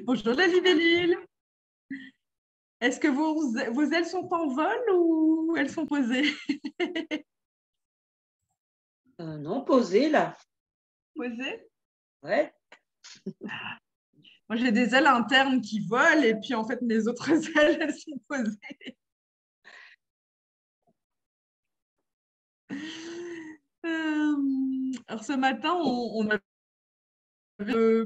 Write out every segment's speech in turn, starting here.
Bonjour la libellule. Est-ce que vos ailes sont en vol ou elles sont posées? Non, posé là. Posées? Ouais. Moi, j'ai des ailes internes qui volent et puis en fait, mes autres ailes, elles sont posées. Alors ce matin, on avait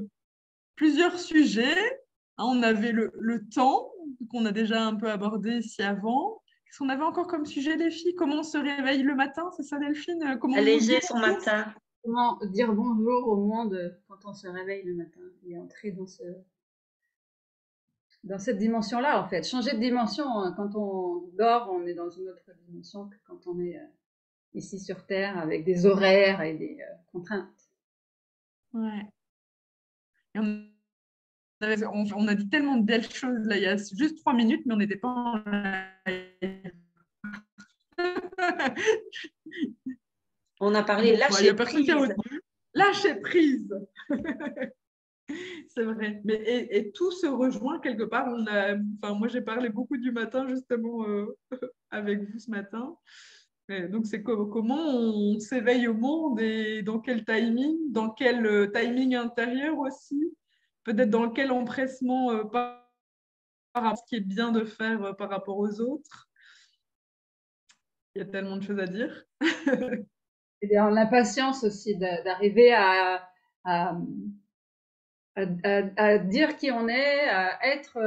plusieurs sujets. On avait le temps, qu'on a déjà un peu abordé ici avant. Qu'est-ce qu'on avait encore comme sujet, les filles? Comment on se réveille le matin? C'est ça, Delphine? Comment on dit Alléger son matin. Comment dire bonjour au monde quand on se réveille le matin et entrer dans cette dimension-là, en fait. Changer de dimension. Hein. Quand on dort, on est dans une autre dimension que quand on est ici sur Terre avec des horaires et des contraintes. Ouais. Et on a dit tellement de belles choses là, il y a juste 3 minutes, mais on n'était pas en live. On a parlé Bon, lâcher il n'y a personne qui a prise. retenu. Lâcher prise. C'est vrai. Mais, et tout se rejoint quelque part. Moi, j'ai parlé beaucoup du matin, justement, avec vous ce matin. Et donc, c'est comment on s'éveille au monde et dans quel timing intérieur aussi. Peut-être dans quel empressement par rapport à ce qui est bien de faire par rapport aux autres. Il y a tellement de choses à dire. Et dans l'impatience aussi d'arriver à, à dire qui on est, à être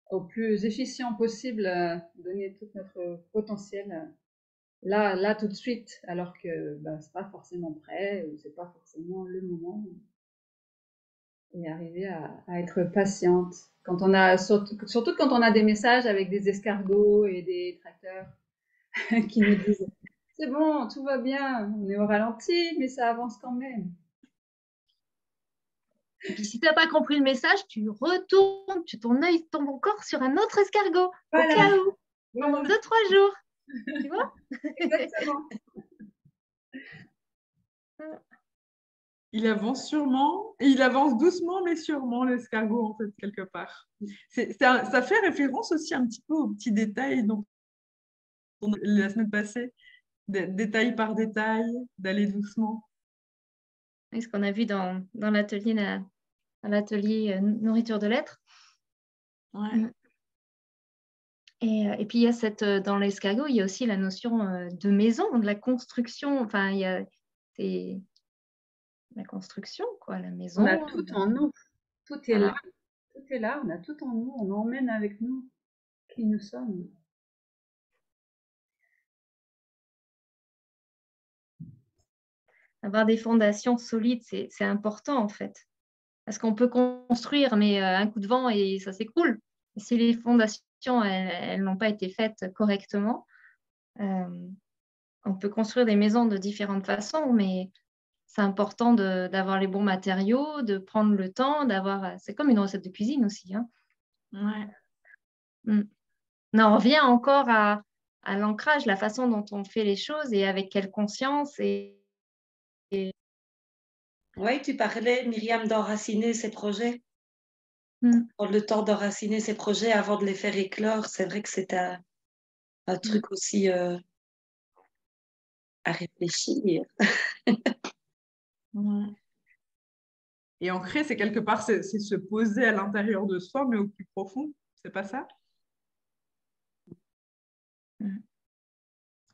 au plus efficient possible, donner tout notre potentiel là tout de suite, alors que ben, c'est pas forcément prêt ou c'est pas forcément le moment. Et arriver à être patiente. Quand on a, surtout quand on a des messages avec des escargots et des tracteurs qui nous disent c'est bon, tout va bien, on est au ralenti, mais ça avance quand même. Et puis si tu n'as pas compris le message, tu retournes, ton œil tombe encore sur un autre escargot, Voilà. au cas où, Voilà. pendant 2-3 jours. Tu vois? Exactement. Il avance sûrement, et il avance doucement, mais sûrement, l'escargot, en fait, quelque part. Ça fait référence aussi un petit peu aux petits détails dont la semaine passée, détail par détail, d'aller doucement. C'est ce qu'on a vu dans l'atelier nourriture de l'être. Ouais. Et puis, il y a dans l'escargot, il y a aussi la notion de maison, de la construction. Enfin, c'est la construction, quoi, la maison. On a tout en nous. Tout est là. Tout est là. On a tout en nous. On emmène avec nous qui nous sommes. Avoir des fondations solides, c'est important, en fait. Parce qu'on peut construire, mais un coup de vent et ça s'écroule. Si les fondations, elles n'ont pas été faites correctement, on peut construire des maisons de différentes façons, mais c'est important d'avoir les bons matériaux, de prendre le temps, c'est comme une recette de cuisine aussi. Hein. Ouais. On revient encore à l'ancrage, la façon dont on fait les choses et avec quelle conscience. Oui, tu parlais, Myriam, d'enraciner ses projets. Prendre le temps d'enraciner ses projets avant de les faire éclore. C'est vrai que c'est un truc aussi à réfléchir. Ouais. Et ancrer, c'est quelque part, c'est se poser à l'intérieur de soi, mais au plus profond. C'est pas ça?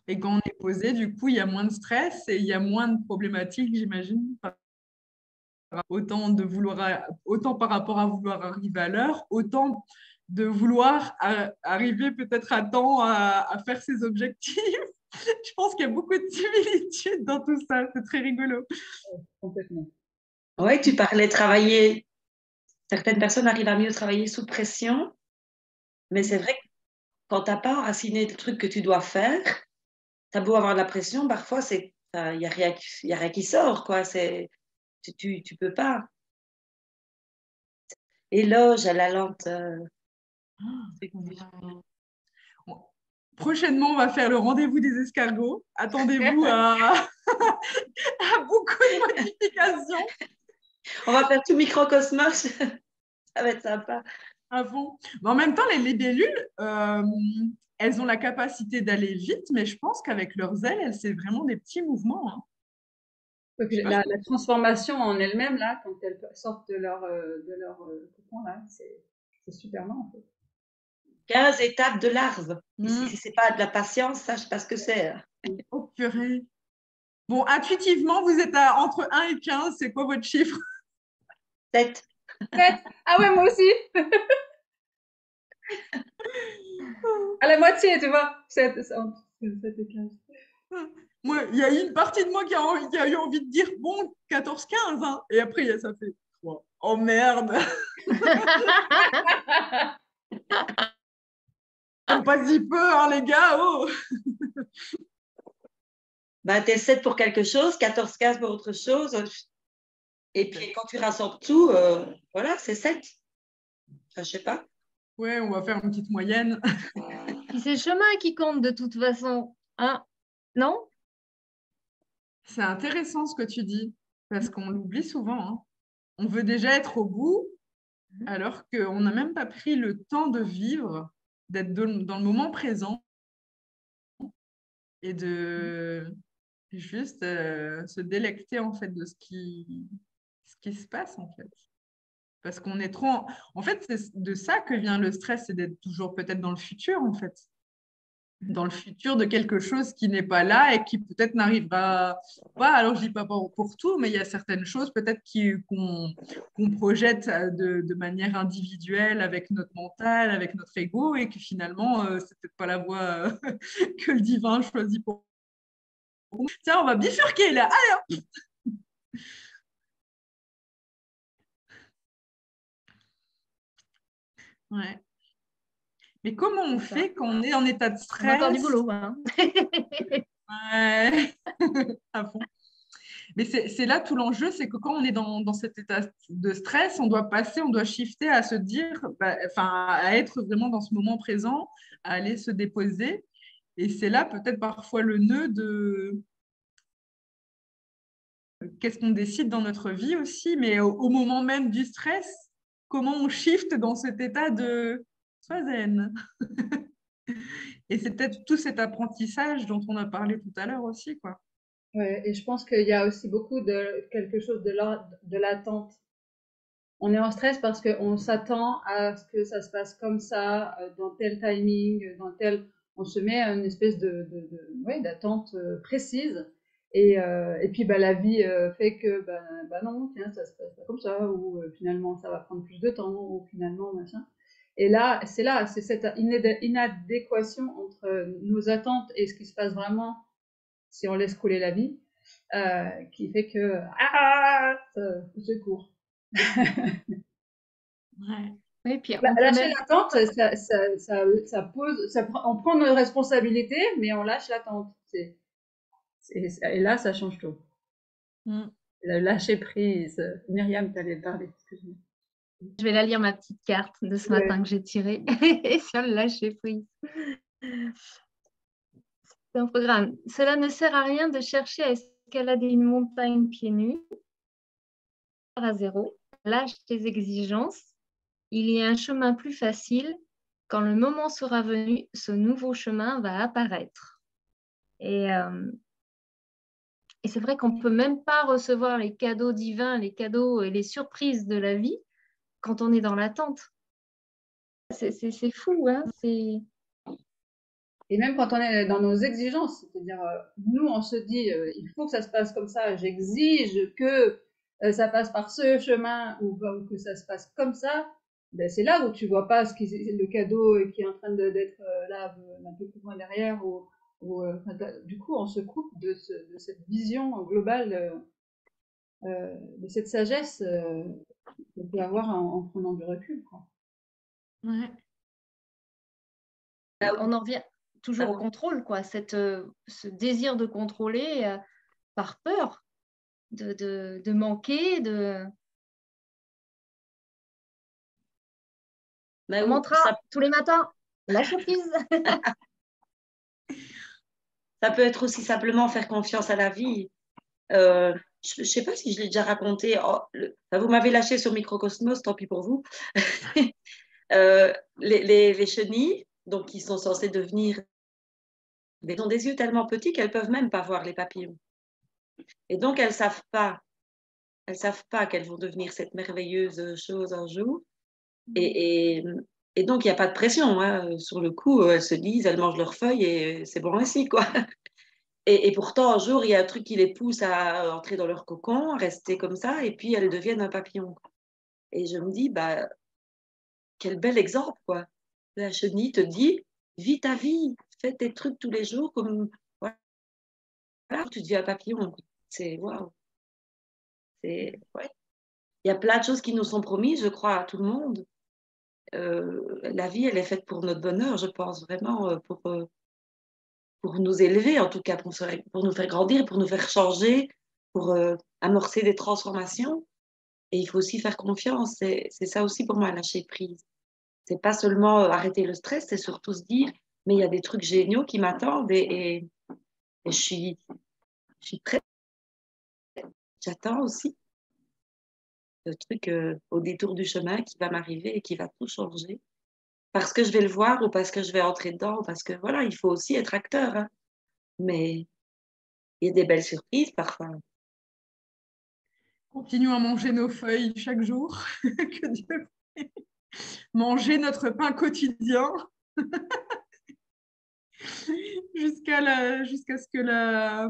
Et quand on est posé, du coup, il y a moins de stress et il y a moins de problématiques, j'imagine. Autant par rapport à vouloir arriver à l'heure, autant de vouloir arriver peut-être à temps à faire ses objectifs. Je pense qu'il y a beaucoup de similitudes dans tout ça. C'est très rigolo. Complètement. Oui, tu parlais travailler. Certaines personnes arrivent à mieux travailler sous pression, mais c'est vrai que quand tu n'as pas enraciné le truc que tu dois faire, tu as beau avoir de la pression, parfois, il n'y a rien qui sort, quoi. Tu peux pas. Éloge à la lenteur. Prochainement, on va faire le rendez-vous des escargots. Attendez-vous à beaucoup de modifications. On va faire tout microcosmos. Ça va être sympa. À fond. Mais en même temps, les libellules, elles ont la capacité d'aller vite, mais je pense qu'avec leurs ailes, c'est vraiment des petits mouvements. Hein. Donc, Je sais pas la, ce que- la transformation en elle-même, là, quand elles sortent de leur cocon, là, c'est super lent, en fait. 15 étapes de larve. Hmm. Si c'est pas de la patience, ça, je sais pas ce que c'est. Oh, purée. Bon, intuitivement, vous êtes entre 1 et 15. C'est quoi votre chiffre? 7. Ah ouais, moi aussi. À la moitié, tu vois. 7 et 15. Moi, il y a une partie de moi qui a eu envie de dire, bon, 14-15. Hein. Et après, ça fait 3. Oh merde. Pas si peu, hein, les gars. Oh. Bah, t'es 7 pour quelque chose, 14, 15 pour autre chose. Et puis, quand tu rassembles tout, voilà, c'est 7. Enfin, je sais pas. Ouais, on va faire une petite moyenne. Puis c'est le chemin qui compte de toute façon. Hein? Non? C'est intéressant ce que tu dis, parce qu'on l'oublie souvent. Hein. On veut déjà être au bout, alors qu'on n'a même pas pris le temps de vivre, d'être dans le moment présent et de juste se délecter en fait de ce qui se passe en fait. Parce qu'on est trop... En fait, c'est de ça que vient le stress, c'est d'être toujours peut-être dans le futur en fait. Dans le futur de quelque chose qui n'est pas là et qui peut-être n'arrivera pas. Alors, je dis pas pour tout, mais il y a certaines choses peut-être qu'on projette de manière individuelle avec notre mental, avec notre ego, et que finalement, c'est peut-être pas la voie que le divin choisit pour nous. Tiens, on va bifurquer là. Allez, hop. Ouais. Mais comment on fait quand on est en état de On a encore du stress? boulot. Hein. Ouais. À fond. Mais c'est là tout l'enjeu, c'est que quand on est dans cet état de stress, on doit passer, on doit shifter à se dire, à être vraiment dans ce moment présent, à aller se déposer. Et c'est là peut-être parfois le nœud de qu'est-ce qu'on décide dans notre vie aussi, mais au moment même du stress, comment on shift dans cet état de sois zen. Et c'est peut-être tout cet apprentissage dont on a parlé tout à l'heure aussi, quoi. Ouais, et je pense qu'il y a aussi beaucoup de quelque chose de l'ordre de l'attente. On est en stress parce qu'on s'attend à ce que ça se passe comme ça, dans tel timing, dans tel... On se met à une espèce ouais, d'attente précise. Et puis bah, la vie fait que bah non, tiens, ça se passe pas comme ça, ou finalement ça va prendre plus de temps, ou finalement machin. Et là, c'est cette inadéquation entre nos attentes et ce qui se passe vraiment si on laisse couler la vie, qui fait que au secours. Ouais. Oui, puis on peut Lâcher même... l'attente, ça pose, on prend nos responsabilités, mais on lâche l'attente. Et là, ça change tout. Mm. Lâcher prise. Myriam, t'allais parler, excuse-moi. Je vais la lire, ma petite carte de ce matin que j'ai tirée sur le lâcher prise. C'est un programme. Cela ne sert à rien de chercher à escalader une montagne pieds nus à zéro. Lâche tes exigences. Il y a un chemin plus facile. Quand le moment sera venu, ce nouveau chemin va apparaître. Et c'est vrai qu'on ne peut même pas recevoir les cadeaux divins, les cadeaux et les surprises de la vie quand on est dans l'attente. C'est fou, hein? Et même quand on est dans nos exigences, c'est-à-dire, nous, on se dit, il faut que ça se passe comme ça, j'exige que ça passe par ce chemin ou que ça se passe comme ça. Ben, c'est là où tu vois pas le cadeau qui est en train d'être là un peu plus loin derrière. Du coup, on se coupe de cette vision globale, de cette sagesse qu'on peut avoir en prenant du recul, quoi. Ouais. On en revient toujours au contrôle, quoi. Ce désir de contrôler par peur de manquer, Mais mantra tous les matins, lâcher prise. ça peut être aussi simplement faire confiance à la vie. je ne sais pas si je l'ai déjà raconté. Enfin, vous m'avez lâché sur Microcosmos, tant pis pour vous. Les chenilles, donc qui sont censées devenir, elles ont des yeux tellement petits qu'elles peuvent même pas voir les papillons. Et donc elles savent pas qu'elles vont devenir cette merveilleuse chose un jour. Et, et donc il n'y a pas de pression, hein. Sur le coup, elles se disent, elles mangent leurs feuilles et c'est bon ainsi, quoi. Et pourtant, un jour, il y a un truc qui les pousse à entrer dans leur cocon, à rester comme ça, et puis elles deviennent un papillon. Et je me dis, bah, quel bel exemple, quoi. La chenille te dit, vis ta vie, fais tes trucs tous les jours, comme voilà, tu deviens un papillon. C'est waouh. Ouais. Il y a plein de choses qui nous sont promises, je crois, à tout le monde. La vie, elle est faite pour notre bonheur, je pense, vraiment, pour nous élever, en tout cas, pour nous faire grandir, pour nous faire changer, pour amorcer des transformations. Et il faut aussi faire confiance. C'est ça aussi pour moi, lâcher prise. C'est pas seulement arrêter le stress, c'est surtout se dire, mais il y a des trucs géniaux qui m'attendent et je suis prête. J'attends aussi le truc au détour du chemin qui va m'arriver et qui va tout changer. Parce que je vais le voir ou parce que je vais entrer dedans, ou parce que voilà, il faut aussi être acteur, hein. Mais il y a des belles surprises parfois. Continuons à manger nos feuilles chaque jour. Que Dieu fait. Manger notre pain quotidien jusqu'à ce que la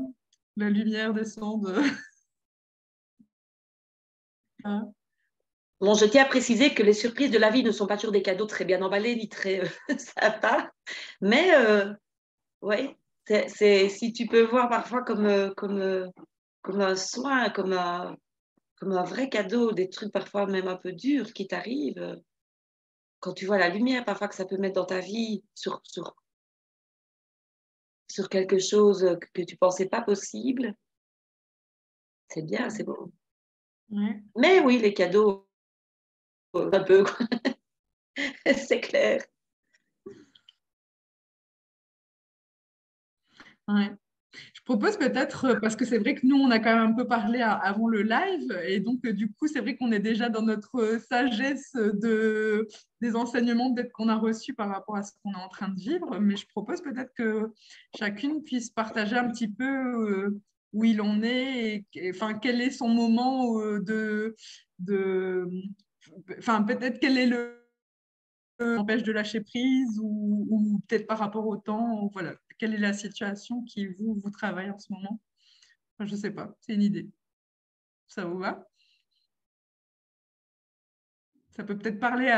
lumière descende. Bon, je tiens à préciser que les surprises de la vie ne sont pas toujours des cadeaux très bien emballés ni très sympas. Mais ouais, si tu peux voir parfois comme un soin, comme un vrai cadeau, des trucs parfois même un peu durs qui t'arrivent, quand tu vois la lumière parfois que ça peut mettre dans ta vie sur quelque chose que tu pensais pas possible, c'est bien, c'est beau. Ouais. Mais oui, les cadeaux, un peu, quoi. C'est clair. Ouais. Je propose peut-être, parce que c'est vrai que nous, on a quand même un peu parlé avant le live, et donc du coup, c'est vrai qu'on est déjà dans notre sagesse des enseignements peut-être qu'on a reçus par rapport à ce qu'on est en train de vivre, mais je propose peut-être que chacune puisse partager un petit peu où il en est, enfin, quel est son moment enfin, peut-être quel est le empêche de lâcher prise ou peut-être par rapport au temps, voilà. Quelle est la situation qui vous travaille en ce moment? Enfin, je ne sais pas, c'est une idée. Ça vous va? Ça peut peut-être parler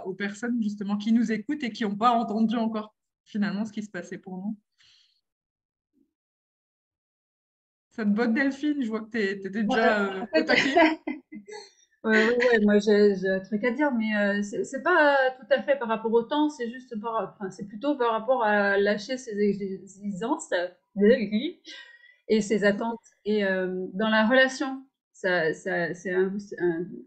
aux personnes justement qui nous écoutent et qui n'ont pas entendu encore finalement ce qui se passait pour nous. Ça te botte, Delphine? Je vois que tu étais déjà En au fait, taquet. ouais, moi j'ai un truc à dire, mais c'est pas tout à fait par rapport au temps, c'est juste enfin, c'est plutôt par rapport à lâcher ses exigences et ses attentes. Et dans la relation, c'est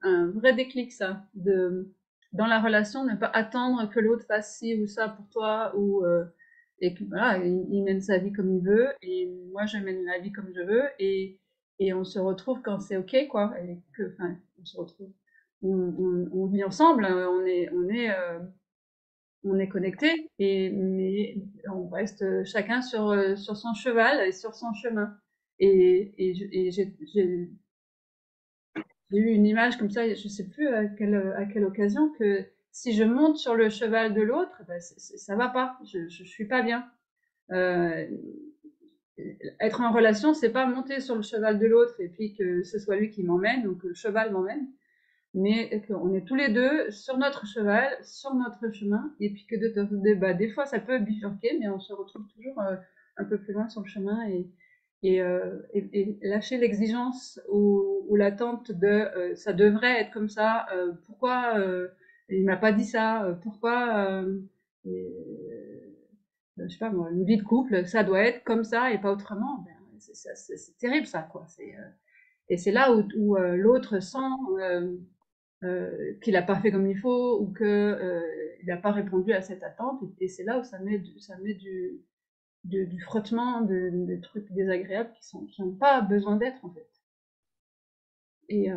un vrai déclic, ça, dans la relation, ne pas attendre que l'autre fasse ci ou ça pour toi, et que voilà, il mène sa vie comme il veut, et moi je mène la vie comme je veux, et on se retrouve quand c'est ok, quoi, et enfin, on se retrouve, on vit ensemble, on est connectés, mais on reste chacun sur son cheval et sur son chemin. Et j'ai eu une image comme ça, je sais plus à quelle occasion, que si je monte sur le cheval de l'autre, ben ça va pas, je suis pas bien. Euh, Être en relation, c'est pas monter sur le cheval de l'autre et puis que ce soit lui qui m'emmène ou que le cheval m'emmène, mais qu'on est tous les deux sur notre cheval, sur notre chemin, et puis que bah, des fois ça peut bifurquer, mais on se retrouve toujours un peu plus loin sur le chemin, et lâcher l'exigence ou l'attente de ça devrait être comme ça, pourquoi il m'a pas dit ça, pourquoi je sais pas moi, une vie de couple, ça doit être comme ça et pas autrement. Ben, c'est terrible ça, quoi. Et c'est là où l'autre sent qu'il n'a pas fait comme il faut ou qu'il n'a pas répondu à cette attente. Et c'est là où ça met du frottement, des trucs désagréables qui n'ont pas besoin d'être, en fait. Et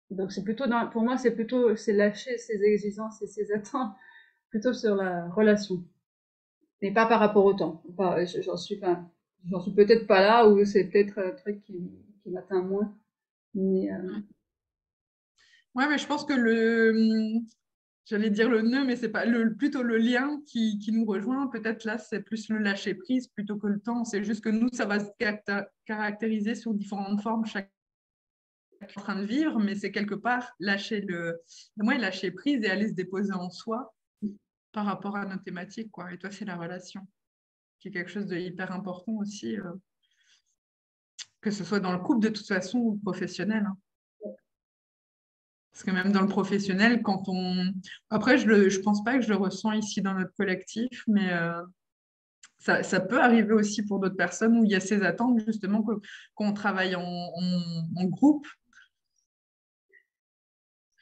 donc c'est plutôt pour moi c'est lâcher ses exigences et ses attentes plutôt sur la relation, mais pas par rapport au temps. J'en suis peut-être pas là, ou c'est peut-être un truc qui m'atteint moins. Mais Ouais, mais je pense que j'allais dire le nœud, mais c'est pas plutôt le lien qui nous rejoint. Peut-être là, c'est plus le lâcher prise plutôt que le temps. C'est juste que nous, ça va se caractériser sous différentes formes, chaque en train de vivre, mais c'est quelque part lâcher prise et aller se déposer en soi par rapport à notre thématique, quoi. Et toi, c'est la relation, qui est quelque chose de hyper important aussi, que ce soit dans le couple de toute façon ou professionnel. Hein. Parce que même dans le professionnel, quand on... Après, je pense pas que je le ressens ici dans notre collectif, mais ça peut arriver aussi pour d'autres personnes où il y a ces attentes, justement, qu'on travaille en groupe.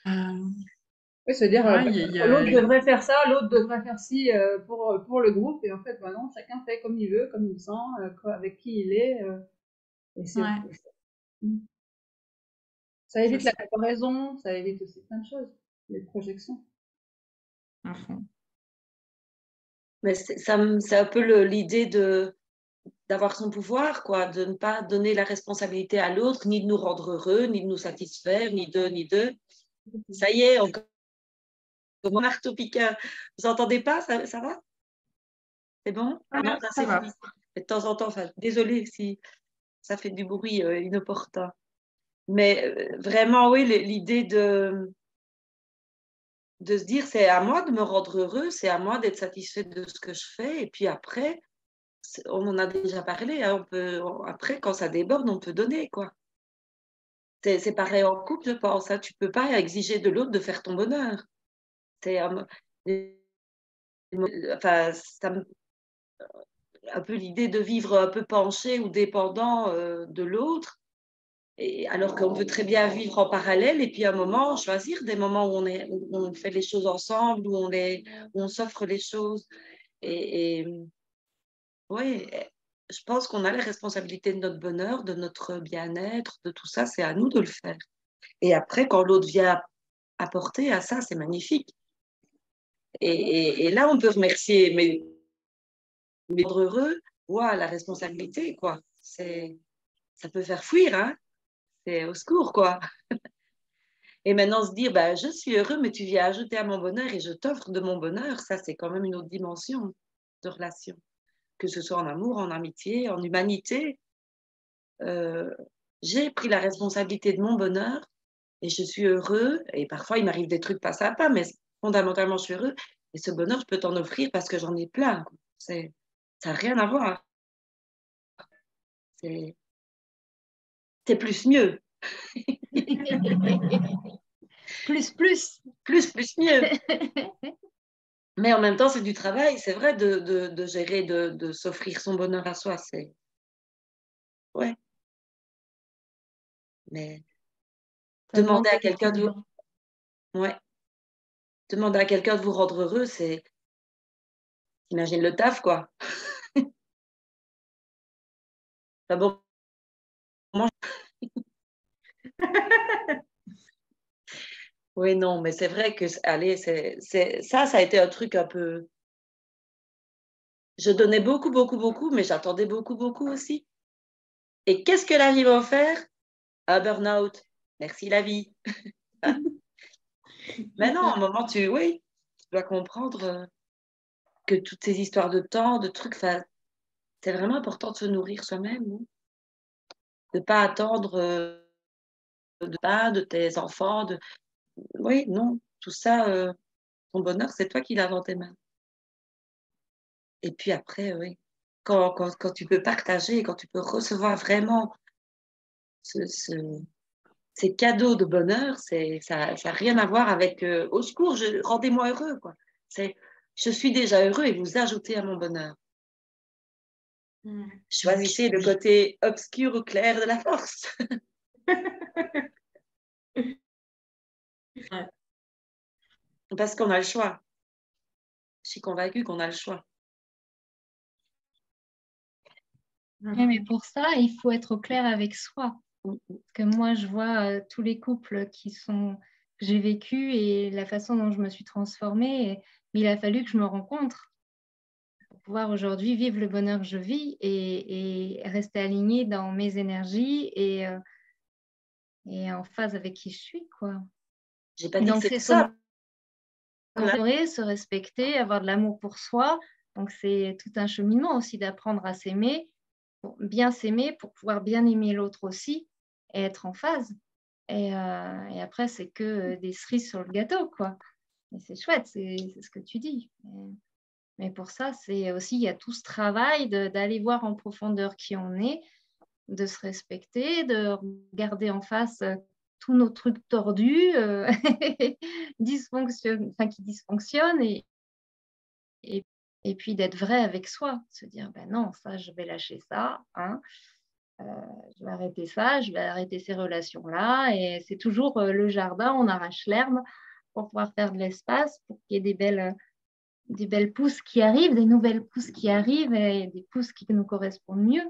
oui, se dire Ouais, l'autre devrait faire ça, l'autre devrait faire ci pour le groupe, et en fait, bah non, chacun fait comme il veut, comme il sent, avec qui il est, et c'est ouais, ok. Ça c'est évite la ça, comparaison, ça évite aussi plein de choses, les projections. à fond. Mais c'est un peu l'idée d'avoir son pouvoir, quoi, de ne pas donner la responsabilité à l'autre, ni de nous rendre heureux, ni de nous satisfaire, ni d'eux. Ça y est, encore mon marteau-piqueur. Vous entendez pas, ça va? C'est bon? Ah, Non, là, ça c'est va. fini. De temps en temps, enfin, désolée si ça fait du bruit inopportun. Mais vraiment, oui, l'idée de se dire, c'est à moi de me rendre heureux, c'est à moi d'être satisfait de ce que je fais. Et puis après, on en a déjà parlé, hein, après, quand ça déborde, on peut donner, quoi. C'est pareil en couple, je pense. Hein, tu peux pas exiger de l'autre de faire ton bonheur. C'est enfin, un peu l'idée de vivre un peu penché ou dépendant de l'autre. Et alors qu'on peut très bien vivre en parallèle et puis à un moment choisir des moments où on fait les choses ensemble, où on s'offre les choses. Et oui, je pense qu'on a les responsabilités de notre bonheur, de notre bien-être, de tout ça, c'est à nous de le faire. Et après, quand l'autre vient apporter à ça, c'est magnifique. Et là, on peut remercier, mais être heureux, ouais, la responsabilité, quoi. Ça peut faire fuir, hein. C'est au secours, quoi. Et maintenant, se dire, bah, je suis heureux, mais tu viens ajouter à mon bonheur et je t'offre de mon bonheur, ça, c'est quand même une autre dimension de relation. Que ce soit en amour, en amitié, en humanité. Euh, j'ai pris la responsabilité de mon bonheur et je suis heureux. Et parfois, il m'arrive des trucs pas sympas, mais fondamentalement, je suis heureux. Et ce bonheur, je peux t'en offrir parce que j'en ai plein. Ça n'a rien à voir. C'est plus mieux. Plus, plus. Plus mieux. Mais en même temps, c'est du travail. C'est vrai de gérer, de s'offrir son bonheur à soi. C'est ouais. Mais Ça demande demander à de quelqu'un de l'équilibre. ouais. Demander à quelqu'un de vous rendre heureux, c'est imagine le taf, quoi. Enfin bon, moi, oui, non, mais c'est vrai que, allez, ça a été un truc un peu. Je donnais beaucoup, beaucoup, beaucoup, mais j'attendais beaucoup, beaucoup aussi. Et qu'est-ce que la vie va en faire? Un burn-out. Merci la vie. Mais non, à un moment, oui, tu dois comprendre que toutes ces histoires de temps, de trucs, c'est vraiment important de se nourrir soi-même, non? De ne pas attendre de tes enfants. Oui, non, tout ça, ton bonheur, c'est toi qui l'as dans tes mains. Et puis après, oui, quand tu peux partager, quand tu peux recevoir vraiment ce, ce, ces cadeaux de bonheur, ça n'a rien à voir avec au secours, rendez-moi heureux, quoi. Je suis déjà heureux et vous ajoutez à mon bonheur. Choisissez le côté obscur ou clair de la force. Parce qu'on a le choix. Je suis convaincue qu'on a le choix. Oui, mais pour ça, il faut être au clair avec soi. Parce que moi, je vois tous les couples que j'ai vécu et la façon dont je me suis transformée. Mais il a fallu que je me rencontre pour pouvoir aujourd'hui vivre le bonheur que je vis et rester alignée dans mes énergies et en phase avec qui je suis, quoi. J'ai pas Et dit que donc, c'était c'est ça. se respecter, avoir de l'amour pour soi. Donc, c'est tout un cheminement aussi d'apprendre à s'aimer, pour bien s'aimer, pour pouvoir bien aimer l'autre aussi et être en phase. Et après, c'est que des cerises sur le gâteau, quoi. Et c'est chouette, c'est ce que tu dis. Mais pour ça, c'est aussi, il y a tout ce travail d'aller voir en profondeur qui on est, de se respecter, de regarder en face tous nos trucs tordus qui dysfonctionnent et, et puis d'être vrai avec soi, se dire, ben non, ça, je vais lâcher ça, hein, je vais arrêter ça, je vais arrêter ces relations-là. Et c'est toujours le jardin, on arrache l'herbe pour pouvoir faire de l'espace, pour qu'il y ait des belles pousses qui arrivent, des nouvelles pousses qui arrivent et des pousses qui nous correspondent mieux,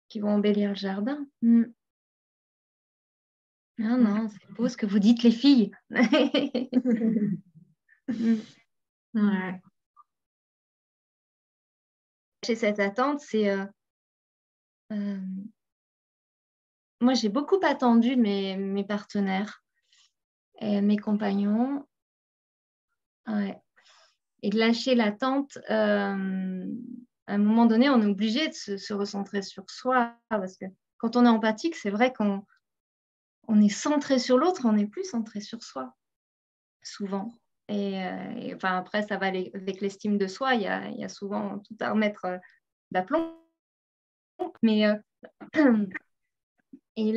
qui vont embellir le jardin. Non, non, c'est beau ce que vous dites, les filles. Ouais. Chez cette attente, moi, j'ai beaucoup attendu mes partenaires et mes compagnons. Ouais. Et de lâcher l'attente, à un moment donné, on est obligé de se recentrer sur soi. Parce que quand on est empathique, c'est vrai qu'on est centré sur l'autre, on n'est plus centré sur soi, souvent. Et enfin, après, ça va avec l'estime de soi. Il y a souvent tout à remettre d'aplomb. Mais et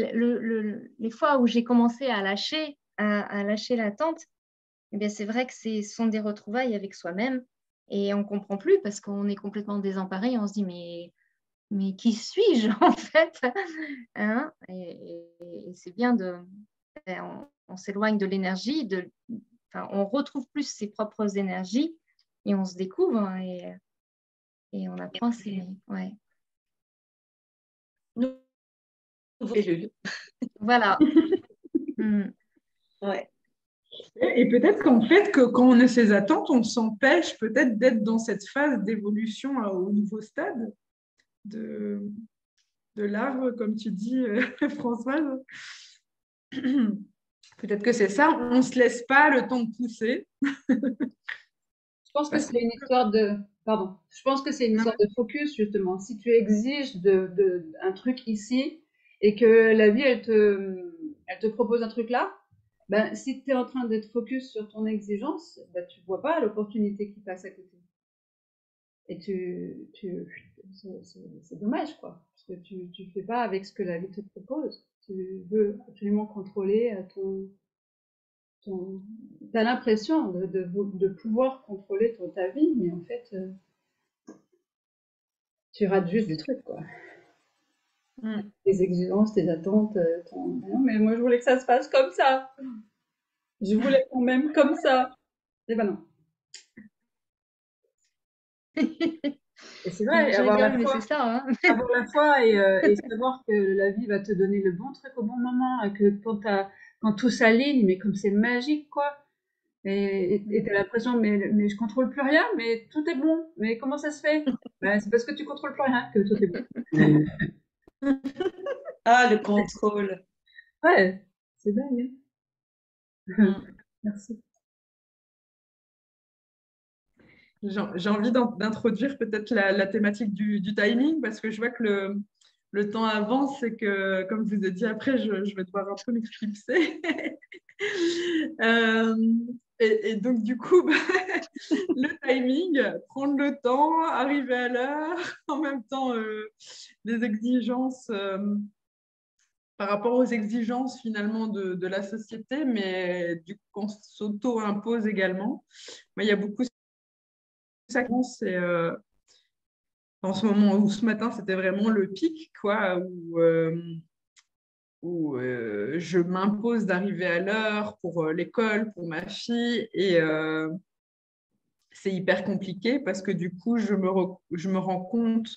les fois où j'ai commencé à lâcher l'attente, eh bien, c'est vrai que ce sont des retrouvailles avec soi-même et on ne comprend plus parce qu'on est complètement désemparé et on se dit mais qui suis-je en fait, hein, et c'est bien on s'éloigne de l'énergie, on retrouve plus ses propres énergies et on se découvre hein, et on apprend à s'aimer. Ouais. Nouvelle. Voilà. Ouais. Et peut-être qu'en fait, que quand on a ces attentes, on s'empêche peut-être d'être dans cette phase d'évolution au nouveau stade de, de l'arbre, comme tu dis, Françoise. Peut-être que c'est ça, on ne se laisse pas le temps de pousser. Je pense que c'est une histoire de, pardon, je pense que c'est une histoire de focus, justement. Si tu exiges un truc ici et que la vie, elle te propose un truc là, ben, si tu es en train d'être focus sur ton exigence, ben, tu vois pas l'opportunité qui passe à côté. Et c'est dommage, quoi. Parce que tu fais pas avec ce que la vie te propose. Tu veux absolument contrôler t'as l'impression de pouvoir contrôler ta vie, mais en fait, tu rates juste du truc, quoi. Tes exigences, tes attentes, non, mais moi je voulais que ça se passe comme ça. Je voulais quand même comme ça. Et ben non. Et c'est vrai, Je rigole, mais c'est ça. Hein. Avoir la foi et savoir que la vie va te donner le bon truc au bon moment et que quand tout s'aligne, mais comme c'est magique, quoi. Et t'as l'impression, mais je contrôle plus rien, mais tout est bon. Mais comment ça se fait? Ben, c'est parce que tu contrôles plus rien que tout est bon. Ah, le contrôle. Ouais, c'est dingue. Hein. Merci. J'ai envie d'introduire peut-être la thématique du timing parce que je vois que le temps avance et que, comme je vous ai dit, après, je vais devoir un peu m'exclipser. Et donc, du coup, le timing, prendre le temps, arriver à l'heure, en même temps, les exigences par rapport aux exigences finalement de la société, mais du coup, qu'on s'auto-impose également. Moi, il y a beaucoup de ça, c'est en ce moment ou ce matin, c'était vraiment le pic, quoi, où je m'impose d'arriver à l'heure pour l'école, pour ma fille, et c'est hyper compliqué parce que du coup, je me rends compte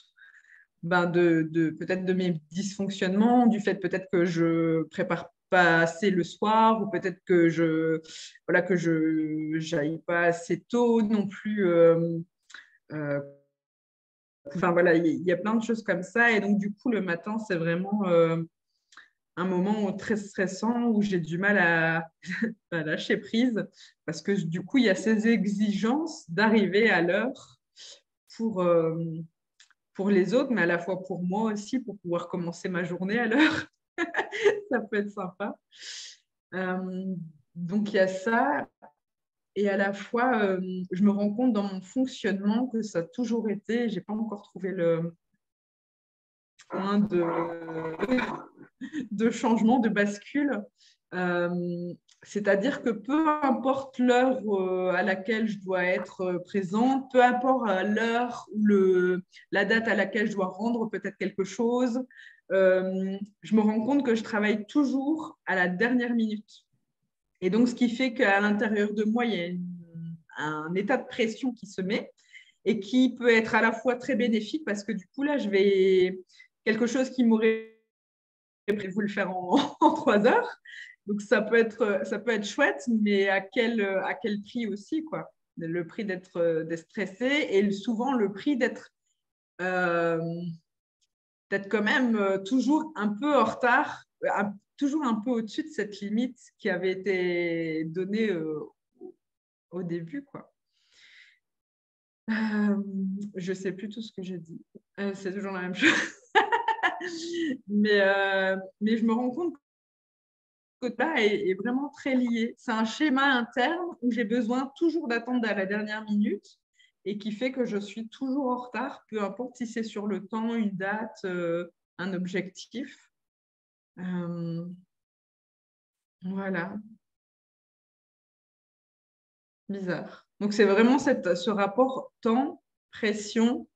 peut-être de mes dysfonctionnements, du fait peut-être que je prépare pas assez le soir, ou peut-être que voilà, que j'aille pas assez tôt non plus. Euh, enfin voilà, il y a plein de choses comme ça. Et donc, du coup, le matin, c'est vraiment un moment très stressant où j'ai du mal à lâcher prise parce que du coup, il y a ces exigences d'arriver à l'heure pour, euh, pour les autres, mais à la fois pour moi aussi, pour pouvoir commencer ma journée à l'heure. Ça peut être sympa. Euh, donc, il y a ça. Et à la fois, je me rends compte dans mon fonctionnement que ça a toujours été, j'ai pas encore trouvé le point de changement, de bascule. Euh, C'est-à-dire que peu importe l'heure à laquelle je dois être présente, peu importe l'heure ou la date à laquelle je dois rendre peut-être quelque chose, je me rends compte que je travaille toujours à la dernière minute. Et donc, ce qui fait qu'à l'intérieur de moi, il y a un état de pression qui se met et qui peut être à la fois très bénéfique parce que du coup, là, je vais quelque chose qui m'aurait prévu le faire en 3 heures. Donc, ça peut être chouette, mais à quel prix aussi, quoi. Le prix d'être stressé et souvent le prix euh, d'être quand même toujours un peu en retard, toujours un peu au-dessus de cette limite qui avait été donnée au début, quoi. Je sais plus tout ce que j'ai dit. C'est toujours la même chose. Mais je me rends compte que là est vraiment très lié. C'est un schéma interne où j'ai besoin toujours d'attendre à la dernière minute et qui fait que je suis toujours en retard, peu importe si c'est sur le temps, une date, un objectif. Euh, voilà, bizarre. Donc c'est vraiment ce rapport temps-pression.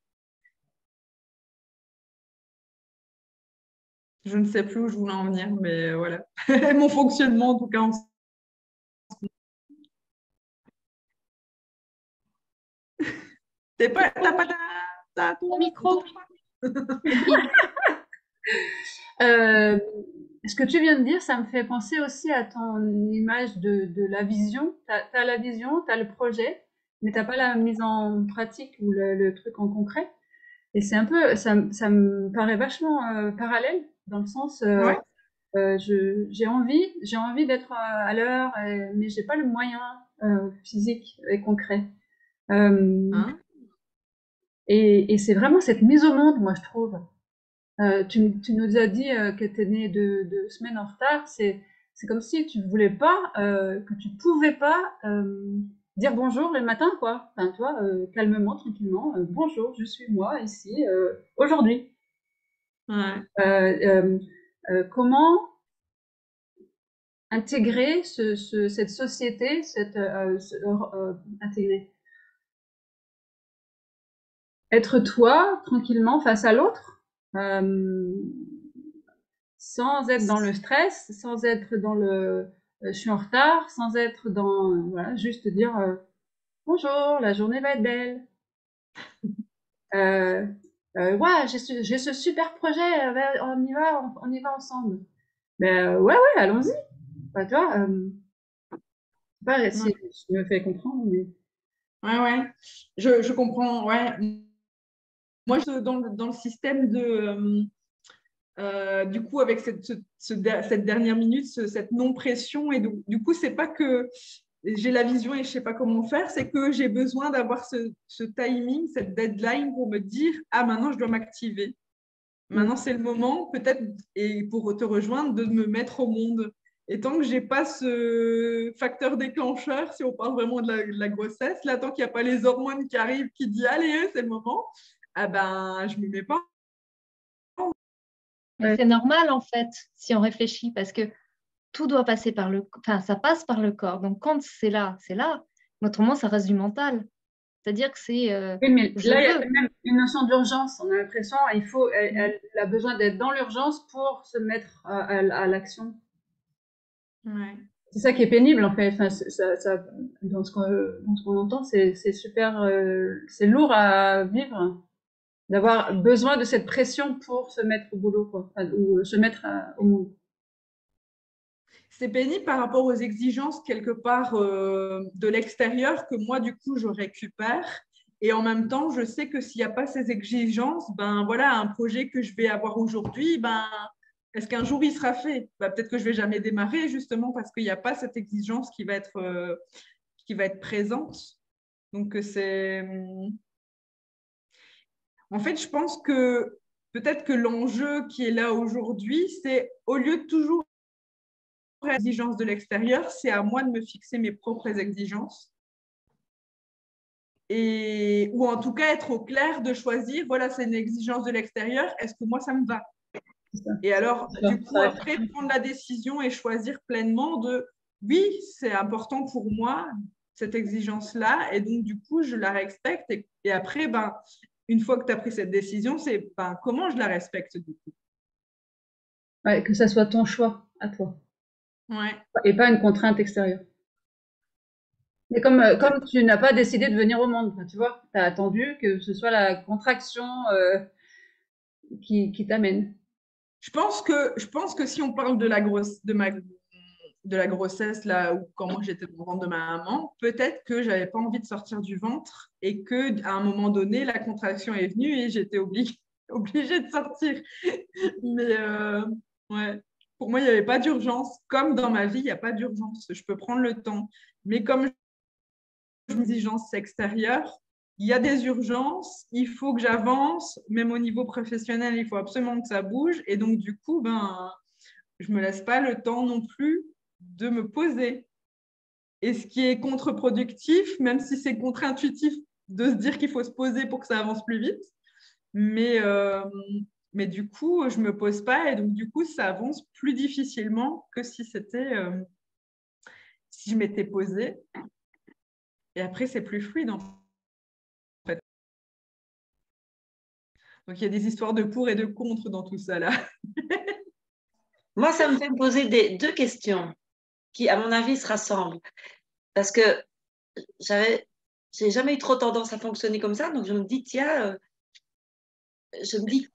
Je ne sais plus où je voulais en venir, mais voilà. Mon fonctionnement, en tout cas. T'as pas Au ton micro. Euh, Ce que tu viens de dire, ça me fait penser aussi à ton image de la vision. Tu as la vision, tu as le projet, mais tu pas la mise en pratique ou le truc en concret. Et c'est un peu, ça me paraît vachement parallèle, dans le sens, Ouais. j'ai envie d'être à l'heure, mais j'ai pas le moyen physique et concret. Euh, Hein. et c'est vraiment cette mise au monde, moi, je trouve. Tu nous as dit que tu es né 2 semaines en retard. C'est comme si tu voulais pas, que tu pouvais pas dire bonjour le matin, quoi. Enfin, toi, calmement, tranquillement, bonjour, je suis moi ici aujourd'hui. Ouais. Comment intégrer cette société, intégrer, être toi tranquillement face à l'autre. Sans être dans le stress, sans être dans le je suis en retard, sans être dans voilà, juste dire bonjour, la journée va être belle. Euh, ouais, j'ai ce super projet, on y va ensemble. Mais ouais, ouais, allons-y. Bah, toi, je sais pas Ouais. si je me fais comprendre, mais Ouais, ouais. Je comprends. Ouais. Moi, dans le système du coup, avec cette dernière minute, cette non-pression, et donc, du coup, c'est pas que j'ai la vision et je sais pas comment faire, c'est que j'ai besoin d'avoir ce timing, cette deadline pour me dire, ah, maintenant, je dois m'activer. Maintenant, c'est le moment, peut-être, et pour te rejoindre, de me mettre au monde. Et tant que j'ai pas ce facteur déclencheur, si on parle vraiment de la grossesse, là, tant qu'il n'y a pas les hormones qui arrivent, qui disent, allez, c'est le moment, ah ben, je me mets pas. Mais ouais. c'est normal en fait, si on réfléchit, parce que tout doit passer par enfin, ça passe par le corps. Donc quand c'est là, c'est là. Mais autrement, ça reste du mental. C'est-à-dire que c'est Oui, mais je là, il y a veux. quand même une notion d'urgence. On a l'impression, elle a besoin d'être dans l'urgence pour se mettre à l'action. Ouais. C'est ça qui est pénible en fait. Enfin, dans ce qu'on entend, c'est super, c'est lourd à vivre. d'avoir besoin de cette pression pour se mettre au boulot, quoi, ou se mettre au monde. C'est pénible par rapport aux exigences quelque part de l'extérieur que moi, du coup, je récupère. Et en même temps, je sais que s'il n'y a pas ces exigences, ben voilà, un projet que je vais avoir aujourd'hui, ben, est-ce qu'un jour il sera fait? Ben, peut-être que je vais jamais démarrer justement parce qu'il n'y a pas cette exigence qui va être présente. Donc, en fait, je pense que peut-être que l'enjeu qui est là aujourd'hui, c'est au lieu de toujours exigences de l'extérieur, c'est à moi de me fixer mes propres exigences. Et, ou en tout cas être au clair de choisir, voilà, c'est une exigence de l'extérieur, est-ce que moi ça me va? Et alors, du coup, après, prendre la décision et choisir pleinement de, oui, c'est important pour moi, cette exigence-là, et donc, du coup, je la respecte. Et après, ben, une fois que tu as pris cette décision, c'est ben, comment je la respecte, du coup. Ouais, que ça soit ton choix à toi. Ouais. Et pas une contrainte extérieure. Mais comme tu n'as pas décidé de venir au monde, tu vois, tu as attendu que ce soit la contraction qui t'amène. Je pense que si on parle de de la grossesse, là, où quand moi j'étais dans le ventre de ma maman, peut-être que j'avais pas envie de sortir du ventre et que à un moment donné, la contraction est venue et j'étais obligée de sortir. Mais ouais, pour moi, il n'y avait pas d'urgence. Comme dans ma vie, il n'y a pas d'urgence. Je peux prendre le temps. Mais comme j'ai une exigence extérieure, il y a des urgences, il faut que j'avance, même au niveau professionnel, il faut absolument que ça bouge. Et donc, du coup, ben, je ne me laisse pas le temps non plus de me poser. Et ce qui est contre-productif, même si c'est contre-intuitif de se dire qu'il faut se poser pour que ça avance plus vite, mais, mais du coup, je ne me pose pas et donc du coup, ça avance plus difficilement que si si je m'étais posée. Et après, c'est plus fluide en fait. Donc, il y a des histoires de pour et de contre dans tout ça là. Moi, ça me fait me poser deux questions qui, à mon avis, se rassemblent. Parce que j'ai jamais eu trop tendance à fonctionner comme ça. Donc, je me dis, tiens, je me dis,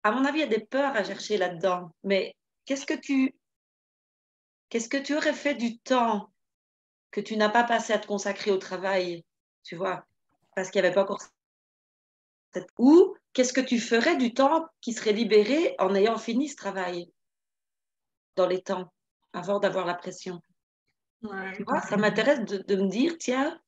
à mon avis, il y a des peurs à chercher là-dedans. Mais qu'est-ce que tu aurais fait du temps que tu n'as pas passé à te consacrer au travail, tu vois, parce qu'il n'y avait pas encore cette... Ou qu'est-ce que tu ferais du temps qui serait libéré en ayant fini ce travail dans les temps, avant d'avoir la pression. Ouais. Tu vois, ça m'intéresse de me dire, tiens,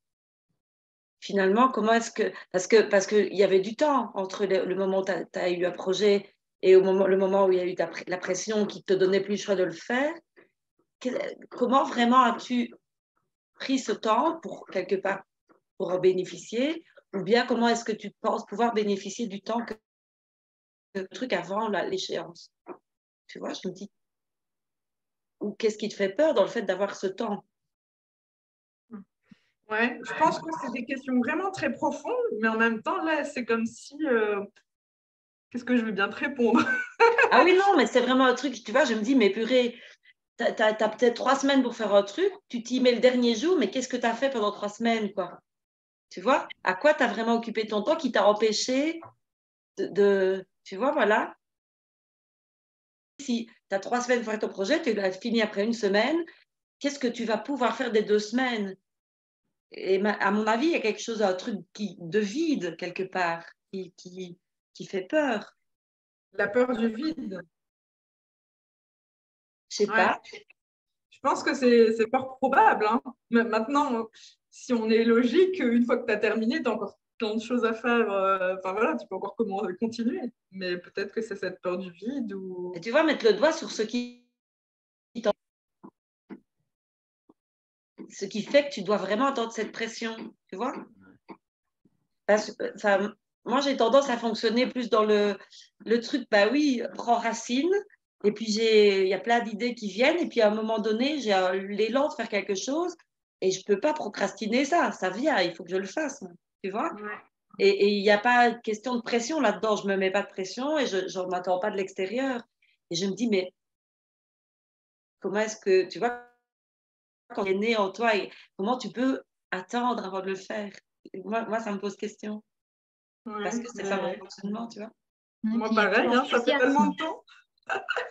finalement, comment est-ce que... Parce que il y avait du temps entre le moment où tu as eu un projet et le moment où il y a eu la pression qui te donnait plus le choix de le faire. Comment vraiment as-tu pris ce temps pour, quelque part, pour en bénéficier? Ou bien comment est-ce que tu penses pouvoir bénéficier du temps que le truc avant l'échéance? Tu vois, je me dis, ou qu'est-ce qui te fait peur dans le fait d'avoir ce temps? Ouais, je pense que c'est des questions vraiment très profondes, mais en même temps, là, c'est comme si qu'est-ce que je veux bien te répondre? Ah oui, non, mais c'est vraiment un truc, tu vois, je me dis, mais purée, t'as peut-être 3 semaines pour faire un truc, tu t'y mets le dernier jour, mais qu'est-ce que tu as fait pendant 3 semaines, quoi? Tu vois, à quoi tu as vraiment occupé ton temps qui t'a empêché tu vois, voilà. Si tu as 3 semaines pour faire ton projet, tu l'as fini après une semaine, qu'est-ce que tu vas pouvoir faire des 2 semaines? Et à mon avis, il y a quelque chose, un truc de vide quelque part, qui fait peur. La peur du vide. Je sais Ouais. pas. Je pense que c'est fort probable, hein. Mais maintenant, si on est logique, une fois que tu as terminé, tu as encore plein de choses à faire. Enfin voilà, tu peux encore continuer. Mais peut-être que c'est cette peur du vide ou... Et tu vois, mettre le doigt sur ce qui fait que tu dois vraiment entendre cette pression, tu vois. Enfin, moi, j'ai tendance à fonctionner plus dans le truc, bah oui, prends racine. Et puis, il y a plein d'idées qui viennent. Et puis, à un moment donné, j'ai l'élan de faire quelque chose. Et je ne peux pas procrastiner ça. Ça vient, il faut que je le fasse. Tu vois? Ouais. Et il n'y a pas de question de pression là-dedans. Je ne me mets pas de pression et je n'en attends pas de l'extérieur. Et je me dis, mais comment est-ce que, tu vois, quand il est né en toi, comment tu peux attendre avant de le faire? Moi, ça me pose question. parce que c'est pas mon fonctionnement, tu vois. Moi, pareil, hein, ça fait tellement de temps.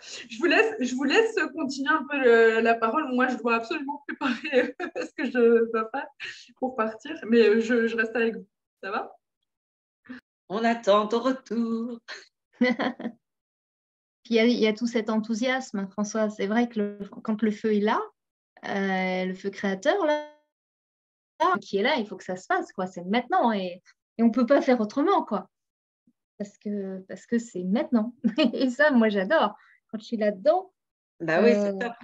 Je vous laisse continuer un peu la parole. Moi, je dois absolument préparer ce que je dois faire pour partir, mais je reste avec vous. Ça va? On attend ton retour. Puis il y a tout cet enthousiasme, François. C'est vrai que quand le feu est là, le feu créateur, là, qui est là, il faut que ça se fasse, quoi. C'est maintenant et on ne peut pas faire autrement, quoi. Parce que c'est maintenant. Et ça, moi, j'adore. Quand je suis là-dedans, Bah oui, c'est top.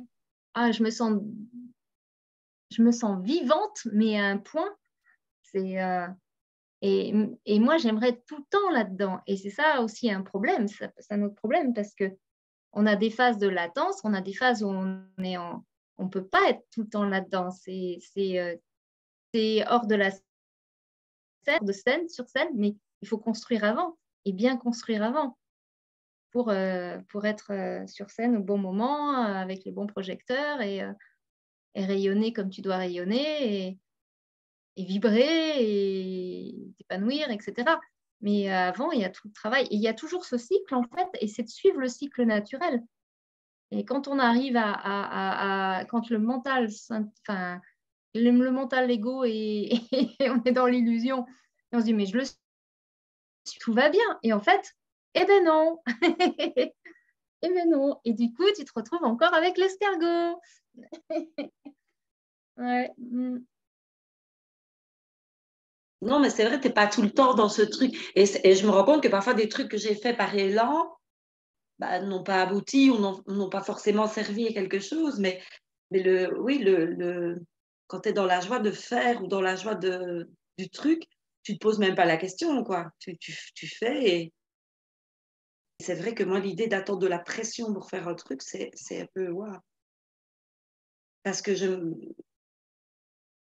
je me sens vivante, mais à un point. C'est, et moi, j'aimerais être tout le temps là-dedans. Et c'est ça aussi un problème. C'est un autre problème parce que on a des phases de latence, on a des phases où on peut pas être tout le temps là-dedans. C'est hors de la scène, sur scène, mais il faut construire avant et bien construire avant pour être sur scène au bon moment, avec les bons projecteurs et rayonner comme tu dois rayonner et vibrer et t'épanouir, etc. Mais avant, il y a tout le travail. Et il y a toujours ce cycle, en fait, et c'est de suivre le cycle naturel. Et quand on arrive quand le mental, enfin, le mental, l'ego, et on est dans l'illusion, et on se dit, mais je le suis, tout va bien. Et en fait, eh ben non. Eh ben non. Et du coup, tu te retrouves encore avec l'escargot. Ouais. Non, mais c'est vrai, tu n'es pas tout le temps dans ce truc. Et je me rends compte que parfois, des trucs que j'ai faits par élan n'ont pas abouti ou n'ont pas forcément servi à quelque chose. Mais quand tu es dans la joie de faire ou dans la joie du truc, tu ne te poses même pas la question, quoi. Tu fais. Et c'est vrai que moi, l'idée d'attendre de la pression pour faire un truc, c'est un peu waouh. Parce que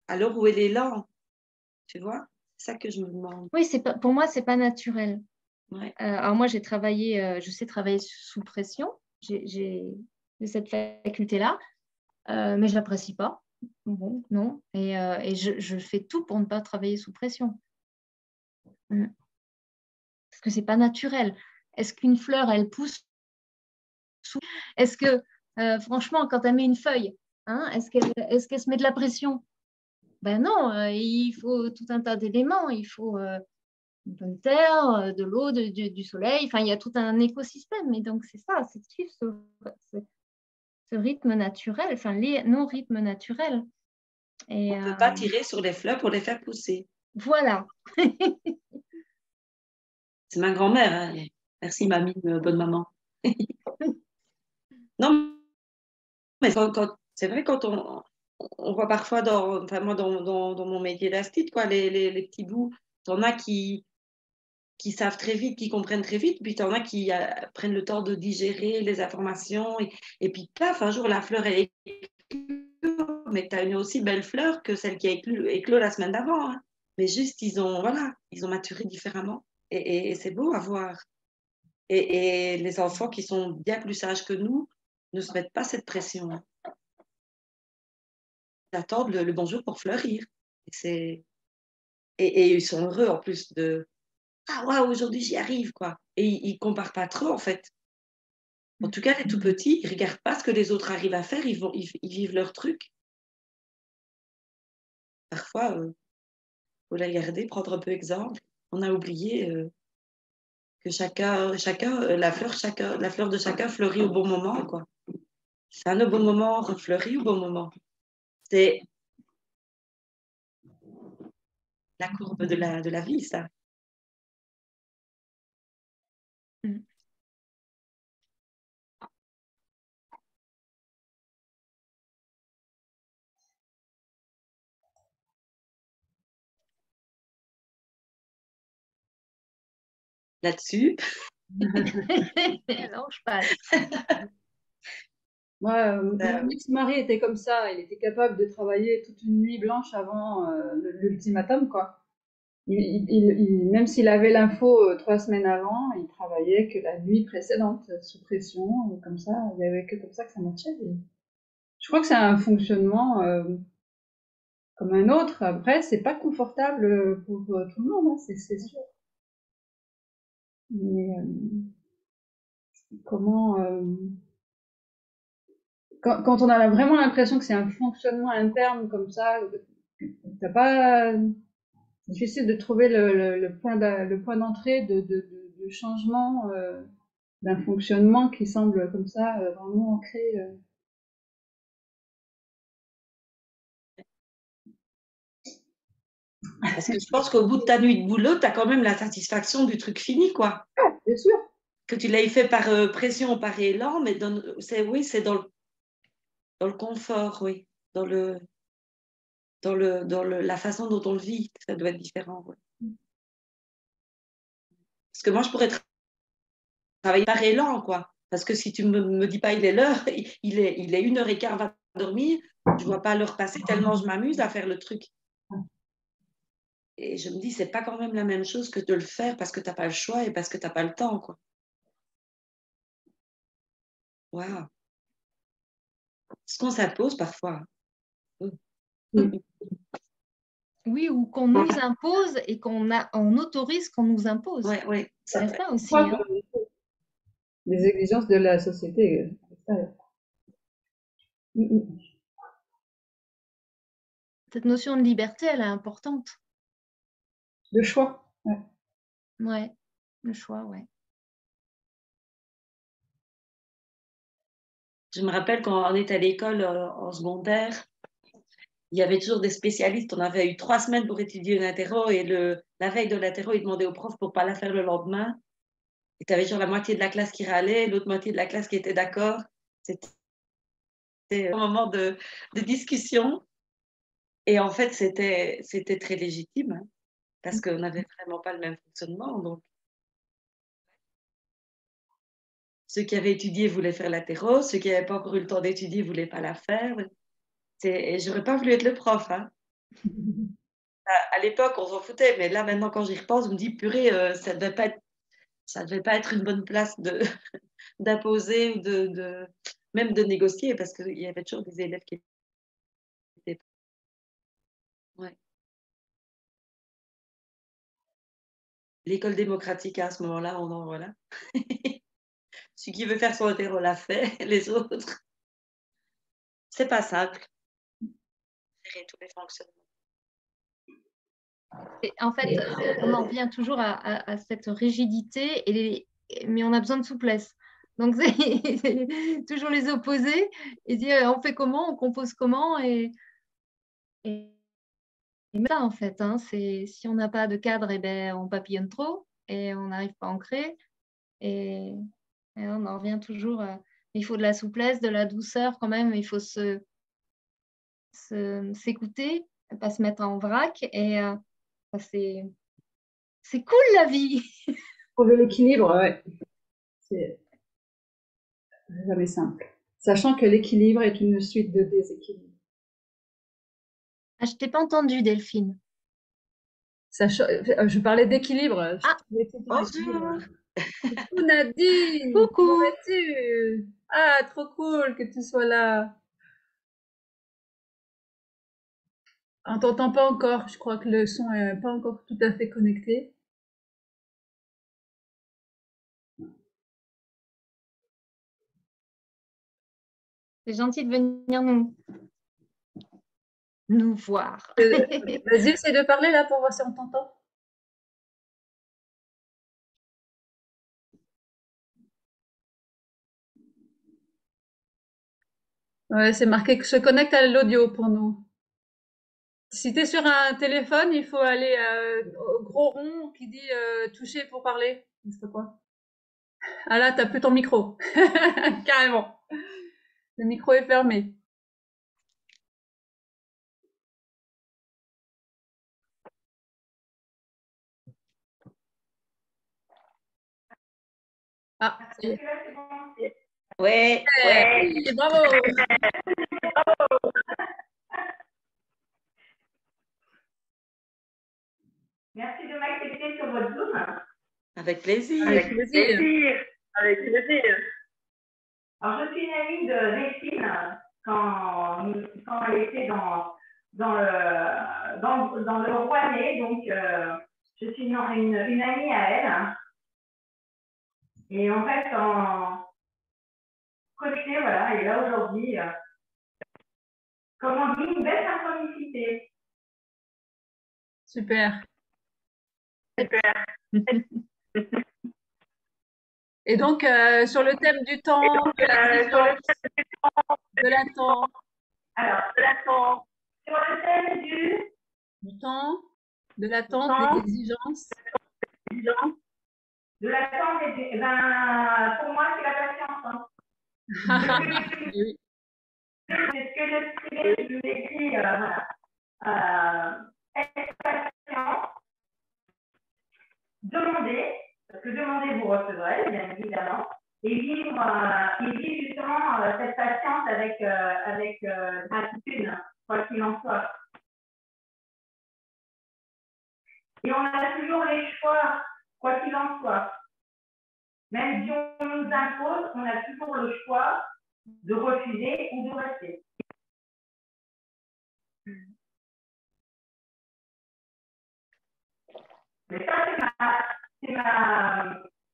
à l'heure où elle est là, tu vois, c'est ça que je me demande. Oui, pour moi, c'est pas naturel. Ouais. Alors moi, je sais travailler sous pression. J'ai cette faculté-là, mais je l'apprécie pas. Bon, non. Et je fais tout pour ne pas travailler sous pression. Parce que c'est pas naturel. Est-ce qu'une fleur, elle pousse Est-ce que, franchement, quand elle met une feuille, hein, est-ce qu'elle se met de la pression? Ben non, il faut tout un tas d'éléments. Il faut de terre, de l'eau, du soleil. Enfin, il y a tout un écosystème. Et donc, c'est ça, c'est de suivre ce rythme naturel, enfin, nos rythmes naturels. Et, On ne peut pas tirer sur les fleurs pour les faire pousser. Voilà. C'est ma grand-mère. Hein. Merci, mamie, bonne maman. Non, mais c'est vrai, quand on voit parfois, moi, dans mon métier d'astite, quoi, les petits bouts, t'en as qui savent très vite, qui comprennent très vite, puis t'en as qui prennent le temps de digérer les informations, et puis paf, un jour, la fleur est éclose, mais tu as une aussi belle fleur que celle qui a éclos la semaine d'avant. Hein. Mais juste, ils ont maturé différemment, et c'est beau à voir. Et les enfants qui sont bien plus sages que nous ne se mettent pas cette pression. Hein. Ils attendent le bonjour pour fleurir. Et ils sont heureux en plus de ah ouais, aujourd'hui j'y arrive, quoi. Et ils comparent pas trop, en fait. En tout cas, les tout petits, ils regardent pas ce que les autres arrivent à faire, ils vivent leur truc. Parfois, faut les regarder, prendre un peu exemple. On a oublié que la fleur de chacun fleurit au bon moment, quoi. Ça au bon moment, refleurit au bon moment. C'est la courbe de la vie, ça. Là-dessus. Non, je passe. Moi, mon ex-mari était comme ça. Il était capable de travailler toute une nuit blanche avant l'ultimatum, quoi. Même s'il avait l'info 3 semaines avant, il travaillait que la nuit précédente, sous pression, comme ça. Il n'y avait que comme ça que ça marchait. Et je crois que c'est un fonctionnement comme un autre. Après, c'est pas confortable pour tout le monde, hein, c'est sûr. Mais comment quand on a vraiment l'impression que c'est un fonctionnement interne comme ça, t'as pas c'est difficile de trouver le point d'entrée de changement d'un fonctionnement qui semble comme ça vraiment ancré. Parce que je pense qu'au bout de ta nuit de boulot, tu as quand même la satisfaction du truc fini, quoi. Bien sûr. Que tu l'aies fait par pression, par élan, mais oui, c'est dans le confort, oui. La façon dont on le vit, ça doit être différent. Ouais. Parce que moi, je pourrais travailler par élan, quoi. Parce que si tu me dis pas il est l'heure, il est 1h15, va dormir, je vois pas l'heure passer tellement je m'amuse à faire le truc. Et je me dis, c'est pas quand même la même chose que de le faire parce que t'as pas le choix et parce que t'as pas le temps, quoi. Waouh. Ce qu'on s'impose parfois. Oui, ou qu'on nous impose et on autorise qu'on nous impose. Oui, oui. C'est ça aussi. Hein. Les exigences de la société. Cette notion de liberté, elle est importante. De choix. Ouais. Ouais, le choix, ouais. Je me rappelle quand on était à l'école en secondaire, il y avait toujours des spécialistes. On avait eu 3 semaines pour étudier une interro et la veille de l'interro, ils demandaient au prof pour ne pas la faire le lendemain. Et tu avais genre la moitié de la classe qui râlait, l'autre moitié de la classe qui était d'accord. C'était un moment de discussion. Et en fait, c'était très légitime hein, parce qu'on n'avait vraiment pas le même fonctionnement. Donc, ceux qui avaient étudié voulaient faire l'interro, ceux qui n'avaient pas encore eu le temps d'étudier ne voulaient pas la faire. J'aurais pas voulu être le prof. Hein. À l'époque, on s'en foutait, mais là, maintenant, quand j'y repense, je me dis, purée, ça devait pas être une bonne place d'imposer ou même de négocier, parce qu'il y avait toujours des élèves qui étaient. Ouais. L'école démocratique, à ce moment-là, on en voilà. Celui qui veut faire son interro l'a fait, les autres. C'est pas simple. Gérer tous les fonctionnements. Et en fait, on en revient toujours à cette rigidité, mais on a besoin de souplesse. Donc, c'est toujours les opposés et dire on fait comment, on compose comment et ça, en fait, hein, si on n'a pas de cadre, eh ben, on papillonne trop et on n'arrive pas à ancrer. Et on en revient toujours. Il faut de la souplesse, de la douceur quand même. Il faut s'écouter, pas se mettre en vrac. Et c'est cool la vie. Trouver l'équilibre, ouais. C'est jamais simple. Sachant que l'équilibre est une suite de déséquilibres. Ah, je t'ai pas entendu, Delphine. Je parlais d'équilibre. Ah, bonjour. Coucou Nadine, comment coucou. vas-tu? Ah, trop cool que tu sois là. On t'entend pas encore, je crois que le son est pas encore tout à fait connecté. C'est gentil de venir nous voir. Vas-y, essaie de parler là pour voir si on t'entend. Ouais, c'est marqué que se connecte à l'audio pour nous. Si tu es sur un téléphone, il faut aller au gros rond qui dit toucher pour parler. Je sais pas quoi. Ah là, t'as plus ton micro. Carrément. Le micro est fermé. Ah, ça y est. Ouais. Oui, bravo. Merci de m'accepter sur votre Zoom. Avec plaisir. Avec plaisir. Avec plaisir. Alors, je suis une amie de Delphine quand elle était dans le Rouennais. Donc, je suis une amie à elle. Et on reste en connecté, voilà. Et là, aujourd'hui, comme on dit, une belle synchronicité. Super. Super. Et donc, sur le thème du temps, de l'exigence, de l'attente. Alors, sur le thème du temps, de l'attente, des exigences. de l'attente, ben, pour moi, c'est la patience. Hein. Oui. C'est ce que je vous ai dit, voilà. Être patient, demander, parce que demander, vous recevrez, bien évidemment, et vivre justement cette patience avec gratitude, quoi qu'il en soit. Et on a toujours les choix, quoi qu'il en soit. Même si on nous impose, on a toujours le choix de refuser ou de rester. Mais ça, c'est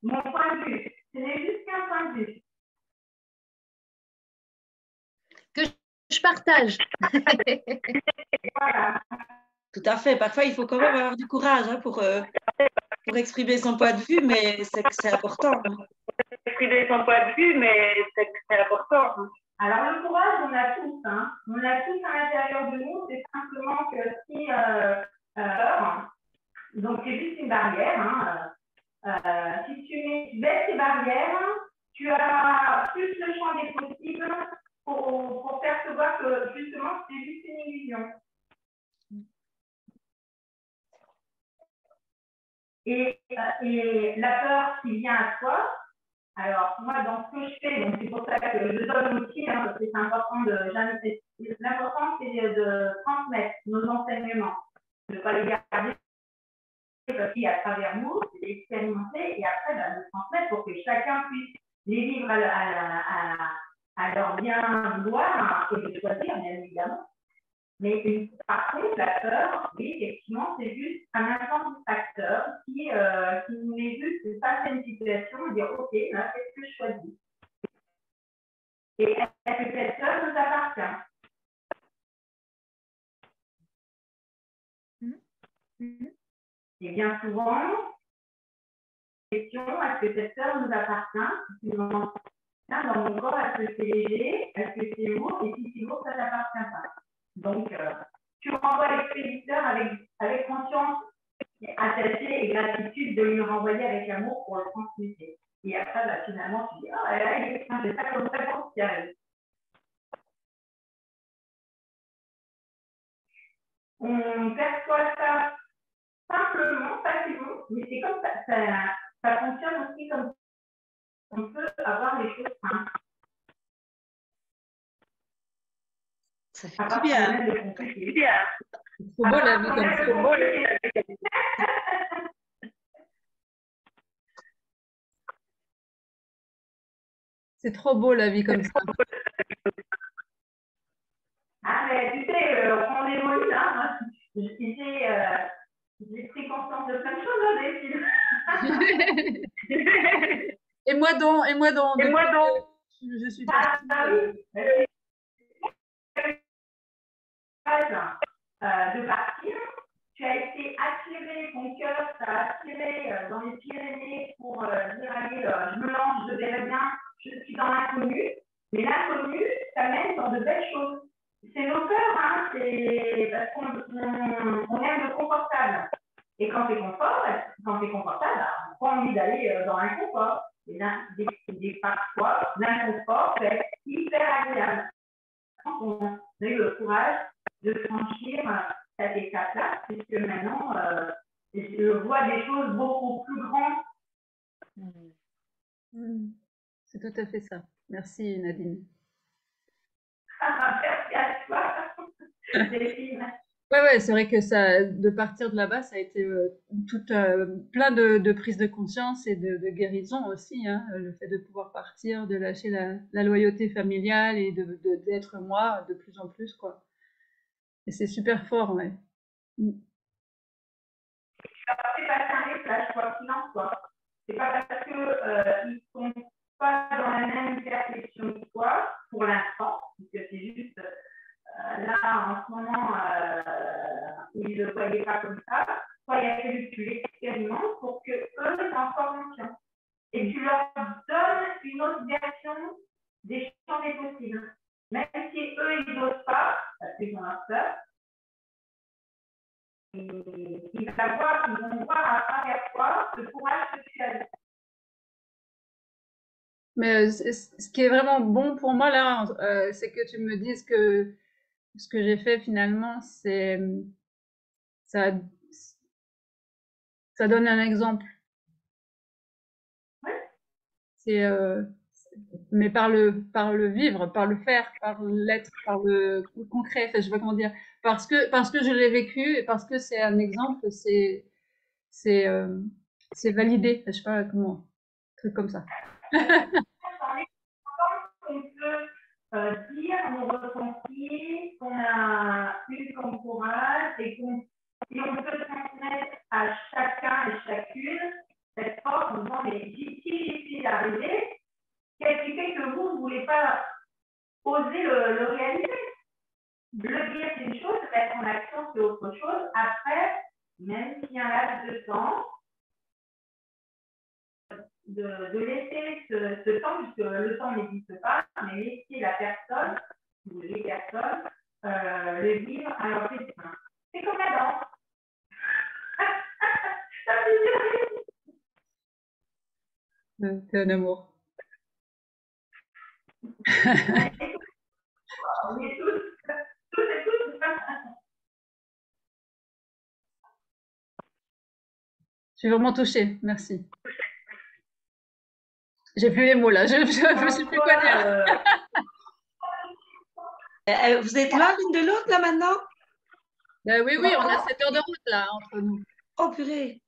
mon point de vue. Ce n'est juste qu'un point de vue. Que je partage. Voilà. Tout à fait. Parfois, il faut quand même avoir du courage hein, pour exprimer son point de vue, mais c'est important. Hein. Exprimer son point de vue, mais c'est important. Alors, le courage, on l'a tous. Hein. On l'a tous à l'intérieur de nous. C'est simplement que si donc c'est juste une barrière. Hein. Si tu baisses tes barrières, tu as plus le champ des possibles pour percevoir que justement c'est juste une illusion. Et la peur qui vient à toi, alors moi dans ce que je fais, donc c'est pour ça que je donne aussi, hein, parce que c'est important l'important c'est de transmettre nos enseignements, de ne pas les garder aussi à travers nous, c'est d'expérimenter et après de transmettre pour que chacun puisse les vivre à leur bien vouloir et de choisir bien évidemment. Mais par contre, la peur, oui, effectivement, c'est juste un instant facteur qui nous met juste face à une situation et dire ok, là, qu'est-ce que je choisis? Et est-ce que cette peur nous appartient? Et bien souvent, question, est-ce que cette peur nous appartient? Dans mon corps, est-ce que c'est léger? Est-ce que c'est lourd? Et si c'est lourd, ça ne t'appartient pas. Donc, tu renvoies l'expéditeur avec conscience attachée et gratitude de lui renvoyer avec amour pour le transmettre. Et après, bah, finalement, tu dis, ah, j'ai pas comme réponse qui arrive. On perçoit ça simplement, facilement, mais c'est comme ça fonctionne aussi comme on peut avoir les choses simples. Ça fait du bien. C'est trop beau la vie comme ça. C'est trop beau la vie comme ça. Ah, mais tu sais, on évolue là. J'ai pris conscience de plein de choses dans des films. Et moi donc. Je suis partie. De partir, tu as été attiré, ton cœur t'a attiré dans les Pyrénées pour dire allez, je me lance, je verrai bien, je suis dans l'inconnu. Mais l'inconnu, ça mène dans de belles choses. C'est nos peurs, hein, c'est parce qu'on aime le confortable. Et quand c'est confortable, on a envie d'aller dans l'inconfort. Et parfois, l'inconfort peut être hyper agréable. On a eu le courage de franchir cette étape-là, puisque maintenant, je vois des choses beaucoup plus grandes. C'est tout à fait ça. Merci Nadine. Merci à toi, Delphine. Ouais, c'est vrai que ça, de partir de là-bas, ça a été plein de prises de conscience et de guérison aussi. Hein, le fait de pouvoir partir, de lâcher la loyauté familiale et d'être moi de plus en plus, quoi. Et c'est super fort, ouais. Tu vas passer un message, quoi qu'il en soit. C'est pas parce qu'ils ne sont pas dans la même perception que toi, pour l'instant, puisque c'est juste là, en ce moment, ils ne le voyaient pas comme ça. Toi, il a fallu que tu l'expérimentes pour qu'eux en soient conscients. Et tu leur donnes une autre version des champs des possibles. Même si eux, ils n'osent pas, parce qu'ils ont leur peur, ils vont voir à travers toi le courage que tu as. Mais ce qui est vraiment bon pour moi là, c'est que tu me dises que ce que j'ai fait finalement, ça, ça donne un exemple. C'est mais par le vivre, par le faire, par l'être, par le concret. Enfin, je sais pas comment dire. Parce que je l'ai vécu et parce que c'est un exemple, c'est validé. Enfin, je sais pas comment, un truc comme ça. On peut dire nos ressentis, qu'on a eu comme courage et on peut transmettre à chacun et chacune cette force en disant mais si j'y suis arrivée, qu'est-ce qui fait que vous ne voulez pas oser le réaliser? Le dire, c'est une chose, mettre en action, c'est autre chose. Après, même s'il y a un laps de temps, de laisser ce temps, puisque le temps n'existe pas, mais laisser la personne, ou les personnes, le vivre à leur rythme. C'est comme la danse. C'est un amour. On est tous et toutes. Je suis vraiment touchée, merci. J'ai plus les mots là, je ne sais plus quoi dire. Vous êtes loin l'une de l'autre là maintenant? Oui, on a 7 heures de route là entre nous. Oh purée!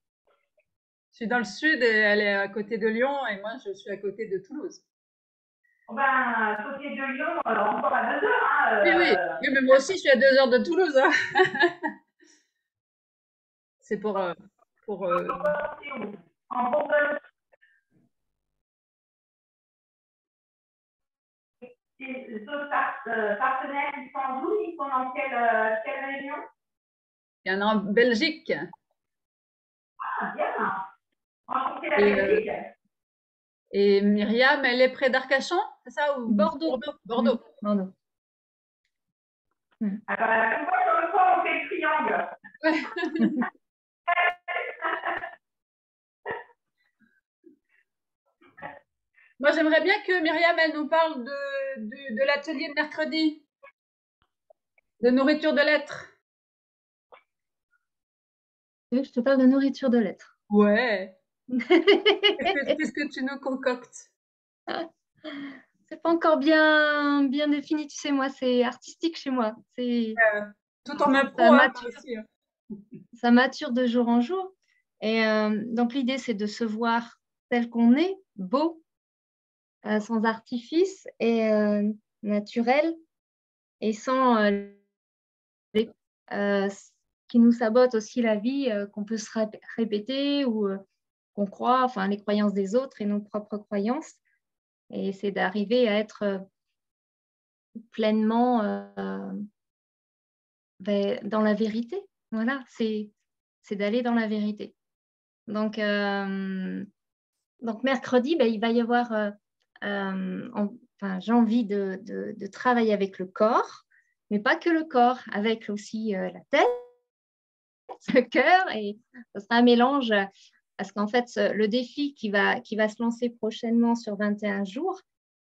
Je suis dans le sud et elle est à côté de Lyon et moi je suis à côté de Toulouse. À côté de Lyon, encore à 2 heures. Hein, oui, mais moi aussi je suis à 2 heures de Toulouse. Hein. C'est pour en Bourgogne. Les autres partenaires, ils sont où? Ils sont dans quelle région? Il y en a en Belgique. Ah, bien. Enchantée la Belgique. Et Myriam, elle est près d'Arcachon, c'est ça ou Bordeaux. Bordeaux. Bordeaux. Alors, on voit sur le point, on fait le triangle. Moi, j'aimerais bien que Myriam, elle nous parle de l'atelier de mercredi, de nourriture de l'être. Tu veux que je te parle de nourriture de l'être? Ouais. Qu'est-ce que tu nous concoctes? C'est pas encore bien défini, tu sais, moi, c'est artistique chez moi. Tout en impro, ça mature de jour en jour. Et donc, l'idée, c'est de se voir tel qu'on est, beau, sans artifice et naturel, et sans qui nous sabote aussi la vie, qu'on peut se répéter ou qu'on croit, enfin, les croyances des autres et nos propres croyances. Et c'est d'arriver à être pleinement dans la vérité. Voilà, c'est d'aller dans la vérité. Donc mercredi, il va y avoir, j'ai envie de travailler avec le corps, mais pas que le corps, avec aussi la tête, le cœur, et ce sera un mélange, parce qu'en fait, le défi qui va se lancer prochainement sur 21 jours,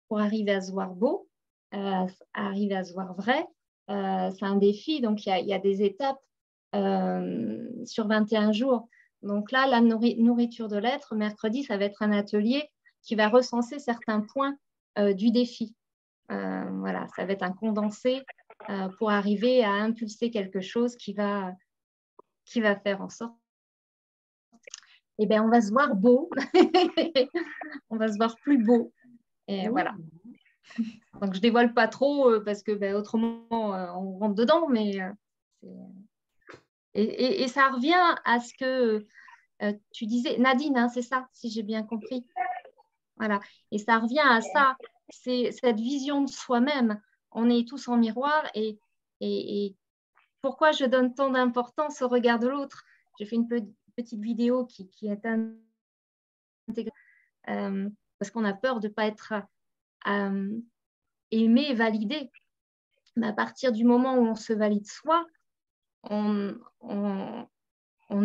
pour arriver à se voir beau, arriver à se voir vrai, c'est un défi, donc il y a des étapes sur 21 jours. Donc là, la nourriture de l'être, mercredi, ça va être un atelier qui va recenser certains points du défi. Voilà, ça va être un condensé pour arriver à impulser quelque chose qui va faire en sorte on va se voir beau, on va se voir plus beau. Et voilà. Donc, je dévoile pas trop parce que autrement, on rentre dedans, mais et ça revient à ce que tu disais, Nadine, hein, c'est ça, si j'ai bien compris. Voilà. Et ça revient à ça, c'est cette vision de soi-même. On est tous en miroir et pourquoi je donne tant d'importance au regard de l'autre? J'ai fait une petite vidéo qui est intégrée parce qu'on a peur de ne pas être aimé et validé. Mais à partir du moment où on se valide soi, on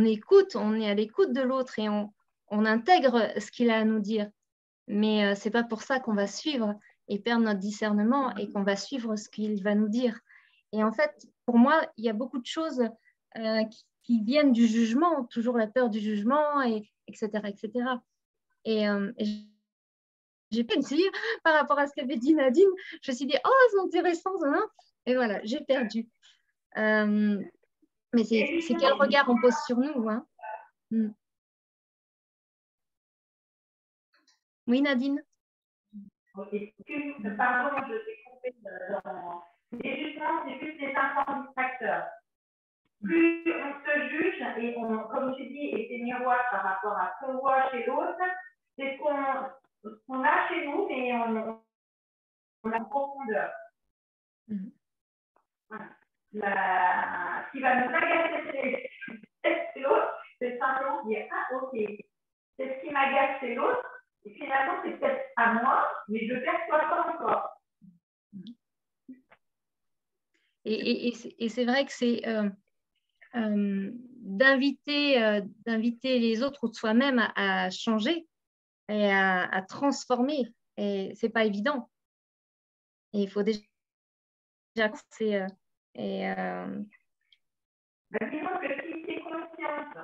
écoute, on est à l'écoute de l'autre et on intègre ce qu'il a à nous dire. Mais ce n'est pas pour ça qu'on va suivre et perdre notre discernement et qu'on va suivre ce qu'il va nous dire. Et en fait, pour moi, il y a beaucoup de choses qui viennent du jugement, toujours la peur du jugement, etc., etc. Et j'ai pu me dire, par rapport à ce qu'avait dit Nadine, je me suis dit, oh, c'est intéressant, hein. Et voilà, j'ai perdu. Mais c'est quel regard on pose sur nous, hein. Oui, Nadine? Pardon, je t'ai coupé mais justement, c'est juste des enfants distracteurs. Plus on se juge, et comme tu dis, et c'est miroir par rapport à ce qu'on voit chez l'autre, c'est ce qu'on a chez nous, mais on a en profondeur. Voilà. Ce qui va nous agacer chez l'autre, c'est simplement dire, ah ok, c'est ce qui m'agace chez l'autre, et finalement c'est peut-être à moi, mais je ne perçois pas encore. Et c'est vrai que c'est d'inviter les autres ou de soi-même à changer et à transformer. Et ce n'est pas évident. Et il faut déjà c'est disons que si tu es consciente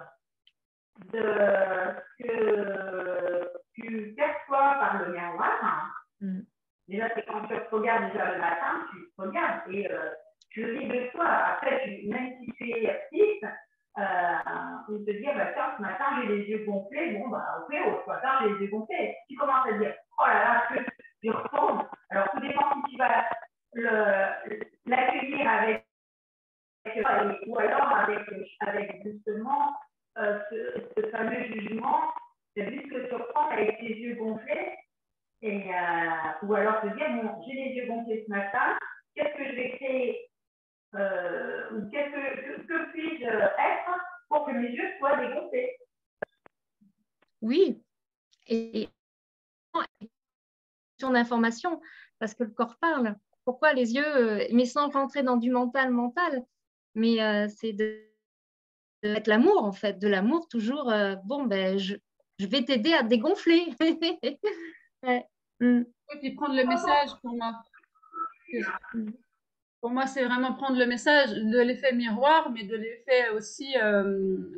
de ce que tu perçois par le miroir, déjà c'est quand tu te regardes déjà le matin, tu te regardes et tu ris de toi. Après, même si tu es actif, on te dire, bah, tiens, ce matin j'ai les yeux gonflés, bon, bah, ok, ce matin j'ai les yeux gonflés. Tu commences à dire, oh là là, je retourne. Alors, tout dépend si tu vas l'accueillir avec ou alors avec justement ce fameux jugement, c'est juste que tu reprends avec tes yeux gonflés, ou alors te dire, bon, j'ai les yeux gonflés ce matin, qu'est-ce que je vais créer ou que puis-je être pour que mes yeux soient dégonflés? Oui, et d'information, parce que le corps parle. Pourquoi les yeux, mais sans rentrer dans du mental, mais c'est de mettre l'amour, en fait, de l'amour toujours, bon, ben, je vais t'aider à te dégonfler. Ouais. Et puis prendre le message pour moi. Pour moi, c'est vraiment prendre le message de l'effet miroir, mais de l'effet aussi.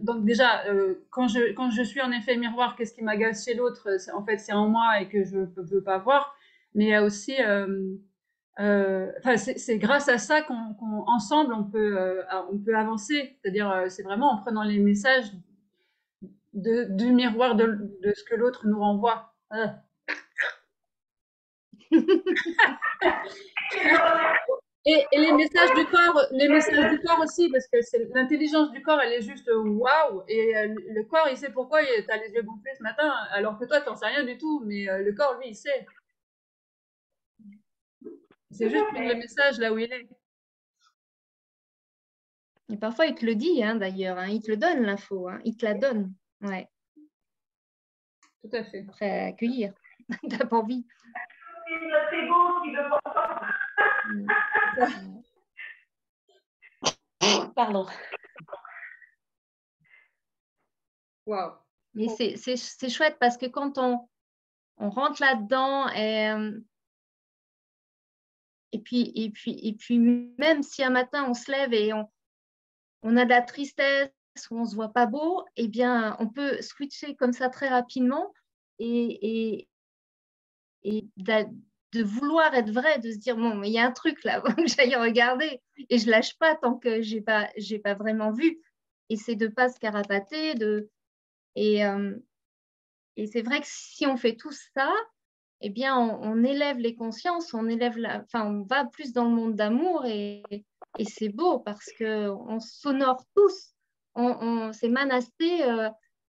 Donc déjà, quand je suis en effet miroir, qu'est-ce qui m'agace chez l'autre? En fait, c'est en moi et que je ne peux pas voir. Mais il y a aussi, c'est grâce à ça qu'ensemble on peut avancer. C'est-à-dire, c'est vraiment en prenant les messages du miroir de ce que l'autre nous renvoie. Et les messages du corps aussi, parce que l'intelligence du corps, elle est juste waouh. Et le corps, il sait pourquoi tu as les yeux gonflés ce matin, alors que toi, tu n'en sais rien du tout. Mais le corps, lui, il sait. C'est juste prendre le message là où il est. Et parfois, il te le dit, hein, d'ailleurs. Hein, il te le donne, l'info. Hein, il te la donne. Ouais. Tout à fait. Après, accueillir. Tu n'as pas envie. C'est notre ego qui veut pas. Pardon. Waouh. Mais c'est chouette parce que quand on rentre là-dedans et puis même si un matin on se lève et on a de la tristesse ou on se voit pas beau, eh bien on peut switcher comme ça très rapidement et de vouloir être vrai, de se dire bon, mais il y a un truc là, que j'aille regarder et je lâche pas tant que j'ai pas vraiment vu. Et c'est de pas se carapater, et c'est vrai que si on fait tout ça, eh bien, on élève les consciences, on va plus dans le monde d'amour et c'est beau parce qu'on s'honore tous. C'est Manasté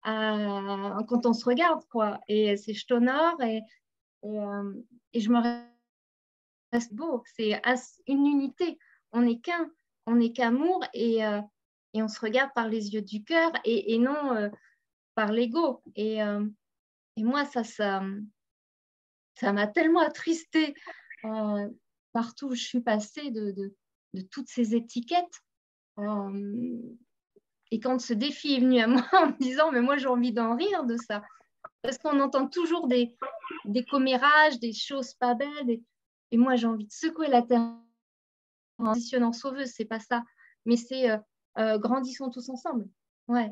quand on se regarde, quoi. Et c'est je t'honore et je me reste beau. C'est une unité. On n'est qu'amour et on se regarde par les yeux du cœur et non par l'ego. Et moi, ça m'a tellement attristée partout où je suis passée de toutes ces étiquettes. Et quand ce défi est venu à moi en me disant, mais moi j'ai envie d'en rire de ça, parce qu'on entend toujours des commérages, des choses pas belles, et moi j'ai envie de secouer la terre en positionnant sauveuse, c'est pas ça, mais c'est grandissons tous ensemble. Ouais.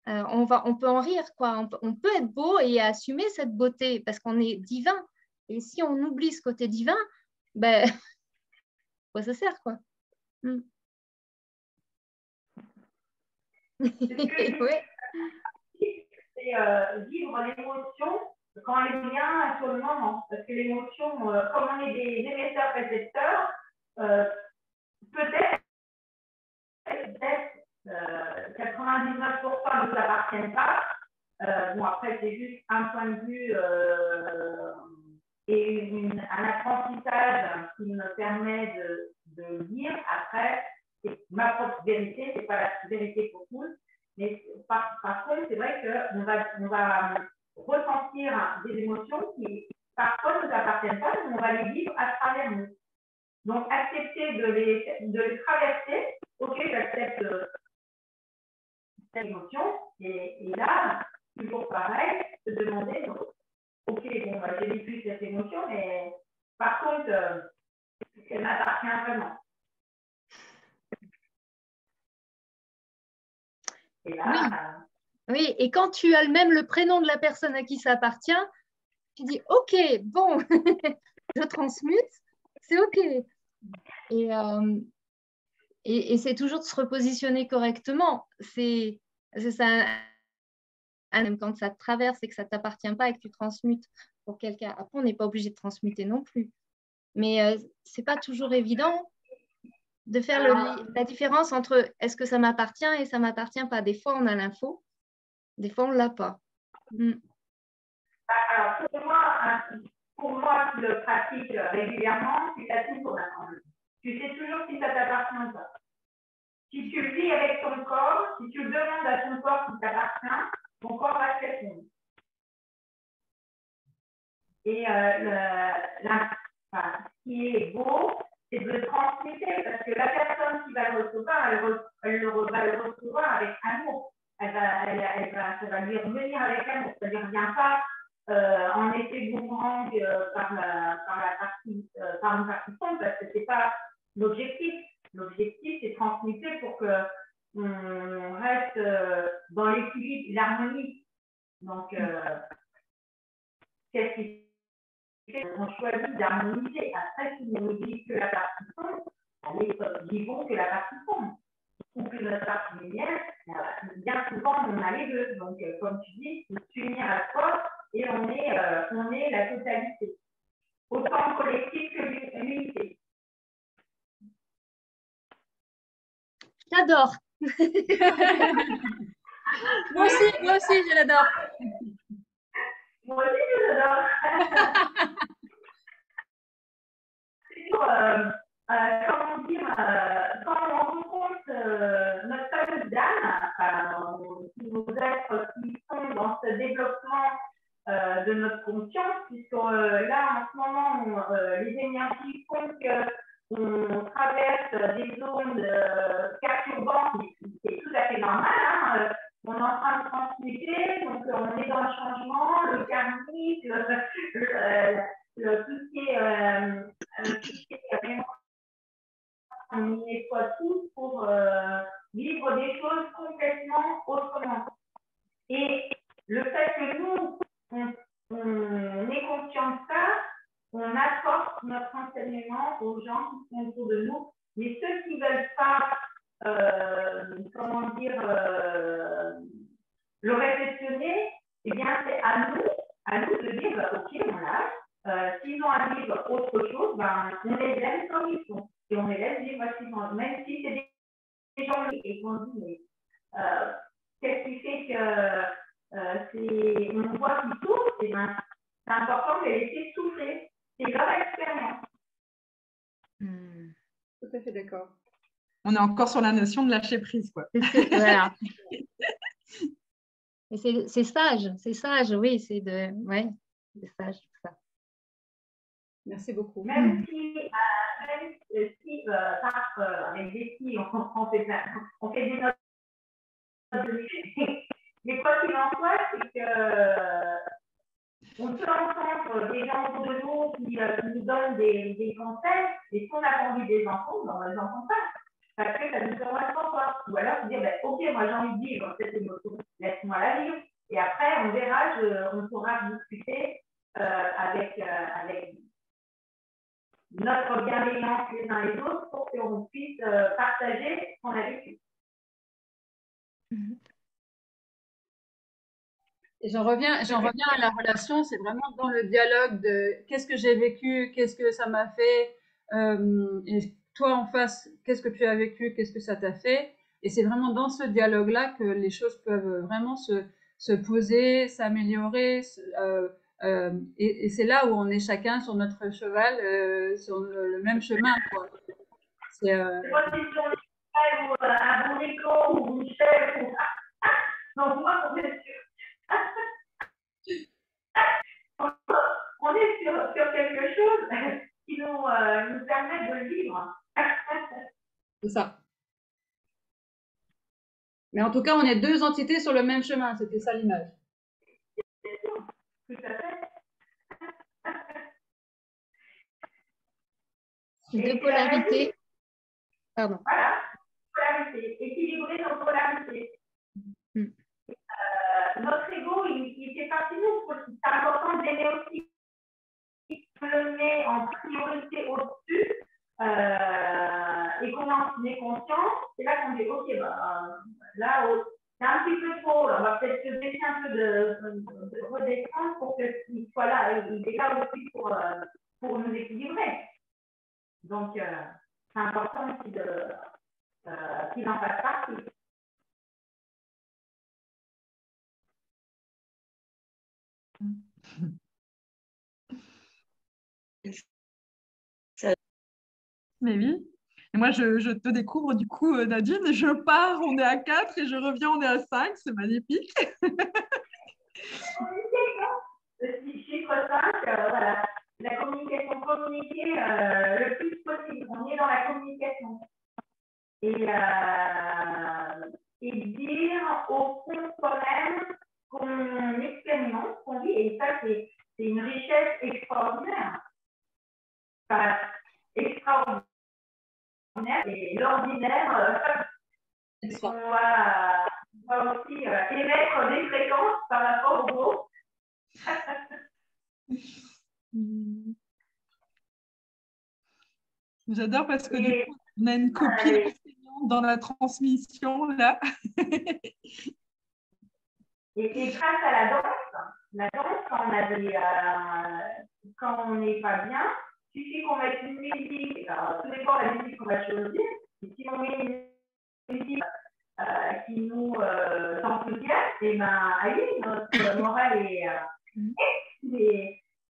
On peut en rire, quoi. On peut être beau et assumer cette beauté parce qu'on est divin. Et si on oublie ce côté divin, ben, quoi ça sert, quoi. Ouais. C'est vivre l'émotion quand elle vient sur le moment. Parce que l'émotion, comme on est des émetteurs-récepteurs, peut-être 99% ne nous appartiennent pas. Bon, après, c'est juste un point de vue et un apprentissage qui me permet de dire. Après, c'est ma propre vérité, c'est pas la vérité pour tous. Mais par contre, c'est vrai qu'on va ressentir des émotions qui parfois ne nous appartiennent pas, mais on va les vivre à travers nous. Donc, accepter de les traverser. Ok, j'accepte cette émotion. Et là, toujours pareil, se demander, donc, ok, bon, j'ai vécu cette émotion, mais par contre, elle m'appartient vraiment. Et là, oui, et quand tu as même le prénom de la personne à qui ça appartient, tu dis, ok, bon, je transmute, c'est ok. Et c'est toujours de se repositionner correctement. C'est ça, même quand ça te traverse et que ça ne t'appartient pas et que tu transmutes pour quelqu'un. Après, on n'est pas obligé de transmuter non plus. Mais ce n'est pas toujours évident de faire la différence entre est-ce que ça m'appartient et ça ne m'appartient pas. Des fois, on a l'info, des fois, on ne l'a pas. Alors, pour moi, qui le pratique régulièrement, c'est facile pour l'apprendre. Tu sais toujours si ça t'appartient ou pas. Si tu le vis avec ton corps, si tu demandes à ton corps si t'appartient, ton corps va te répondre. Et ce qui est beau, c'est de le transmettre parce que la personne qui va le recevoir, va le recevoir avec amour. Ça va lui revenir avec amour. Ça ne lui revient pas en effet boomerang par une partie sombre parce que ce n'est pas l'objectif. L'objectif, c'est de transmettre pour qu'on reste dans l'équilibre, l'harmonie. Donc, qu'est-ce qui fait qu'on choisit d'harmoniser? Après, si on ne dit que la partie sombre, allez, vivons que la partie sombre. Ou que notre partie lumière, bien souvent, on a les deux. Donc, comme tu dis, il faut s'unir à soi et on est la totalité. Autant collectif que l'unité. J'adore. Moi aussi, je l'adore. Moi aussi, je l'adore. Comment dire, quand on rencontre notre fameuse dame, tous nos êtres qui sont dans ce développement de notre conscience, puisque là, en ce moment, les énergies font qu'on traverse des zones perturbantes, c'est tout à fait normal. Hein, on est en train de transmuter, donc on est dans le changement, le karmique, tout ce qui est on y nettoie tous pour vivre des choses complètement autrement. Et le fait que nous, on ait conscience de ça, on apporte notre enseignement aux gens qui sont autour de nous. Mais ceux qui ne veulent pas, le réflexionner, eh bien, c'est à nous de dire, ok, on lâche. S'ils ont à vivre autre chose, ben, on les aime comme ils sont. Et on les laisse vivre facilement. Même si c'est des gens et qu'on dit, mais qu'est-ce qui fait que mains. C'est important de les laisser souffler. C'est leur expérience. Tout à fait d'accord. On est encore sur la notion de lâcher prise, quoi. Voilà. Et c'est sage, oui, c'est sage tout ça. Merci beaucoup. Même si avec des filles, on fait des notes de vie. Mais quoi qu'il en soit, c'est que on peut entendre des gens autour de nous qui nous donnent des conseils, et si on n'a pas envie de les entendre, on ne les entend pas. Parce que ça nous correspond pas. Ou alors se dire, ben, ok, moi j'ai envie de vivre cette émotion, laisse-moi la vivre. Et après, on verra, on pourra discuter avec notre bienveillance les uns les autres pour qu'on puisse partager ce qu'on a vécu. Et j'en reviens à la relation, c'est vraiment dans le dialogue de qu'est-ce que j'ai vécu, qu'est-ce que ça m'a fait, et toi en face, qu'est-ce que tu as vécu, qu'est-ce que ça t'a fait. Et c'est vraiment dans ce dialogue-là que les choses peuvent vraiment se poser, s'améliorer. Et c'est là où on est chacun sur notre cheval, sur le même chemin, quoi. C'est pas si c'est un bon écho ou une chèvre. Donc moi, on est sur quelque chose qui nous permet de vivre. C'est ça. Mais en tout cas, on est deux entités sur le même chemin. C'était ça l'image. Tout à fait. Deux polarités. Pardon. Voilà, polarité. Équilibrer nos polarités. Notre ego, il fait partie de nous. C'est important d'aimer aussi. On le met en priorité au-dessus et qu'on en est conscient. C'est là qu'on dit, ok, là, c'est un petit peu trop. On va peut-être se baisser un peu de redescendre pour qu'il soit là. Il est là aussi pour nous équilibrer. Donc, c'est important aussi qu'il en fasse partie. Mais oui. Et moi, je te découvre du coup, Nadine. Je pars, on est à 4 et je reviens, on est à 5. C'est magnifique. Le chiffre 5, voilà. La communication, communiquer le plus possible. On est dans la communication. Et dire au fond quand même qu'on expérimente, qu'on vit. Et ça, c'est une richesse extraordinaire. Enfin, extraordinaire. Et l'ordinaire, on va aussi émettre des fréquences par rapport au beau. J'adore parce que du coup, on a une copine enseignante dans la transmission là. Et grâce à la danse, quand on n'est pas bien, il suffit qu'on mette une musique, alors tout dépend de la musique qu'on va choisir, et si on met une musique qui nous enthousiasme, et bien, allez, notre morale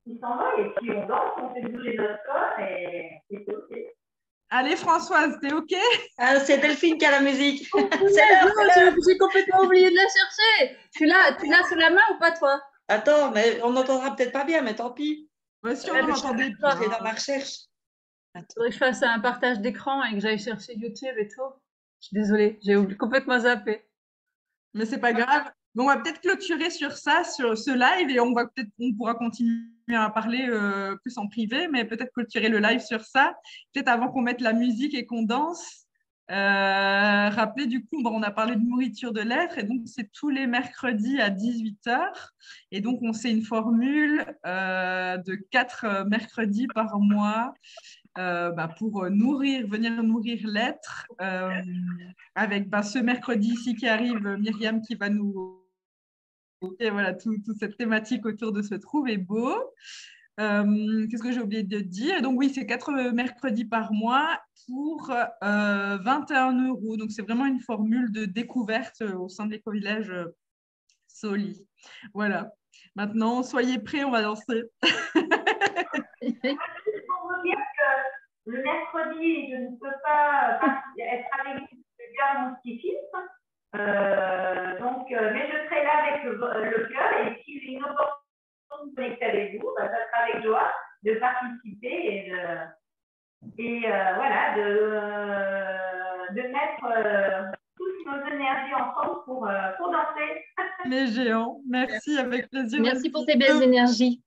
il s'en va, et puis on danse, on fait bouger notre corps, et c'est OK. Allez, Françoise, t'es OK? Ah, c'est Delphine qui a la musique. J'ai complètement oublié de la chercher. Tu l'as sous la main ou pas, toi? Attends, mais on n'entendra peut-être pas bien, mais tant pis. Ouais, si on m'entendait pas. C'est dans ma recherche. Il faudrait que je fasse un partage d'écran et que j'aille chercher YouTube et tout. Je suis désolée, j'ai complètement zappé. Mais c'est pas grave. Bon, on va peut-être clôturer sur ça, sur ce live, et on pourra continuer à parler plus en privé, mais peut-être clôturer le live sur ça. Peut-être avant qu'on mette la musique et qu'on danse. Rappelez du coup, on a parlé de nourriture de l'être, et donc c'est tous les mercredis à 18h. Et donc, on sait une formule de 4 mercredis par mois. Pour venir nourrir l'être, avec ce mercredi ici qui arrive, Myriam qui va nous... Et voilà, toute cette thématique autour de se trouver beau. Qu'est-ce que j'ai oublié de dire? Donc oui, c'est 4 mercredis par mois pour 21 €. Donc c'est vraiment une formule de découverte au sein de l'éco-village Soli. Voilà. Maintenant, soyez prêts, on va danser. Pour vous dire que le mercredi, je ne peux pas être avec vous, je garde mon petit-fils. Mais je serai là avec le cœur et si j'ai une opportunité de connecter avec vous, ça sera avec joie de participer voilà, de mettre tous nos énergies ensemble pour danser. Les géants, merci, avec plaisir. Merci pour tes belles énergies.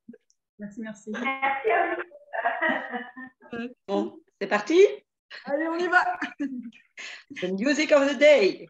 Merci, merci. Merci à vous. Bon, c'est parti. Allez, on y va. The music of the day.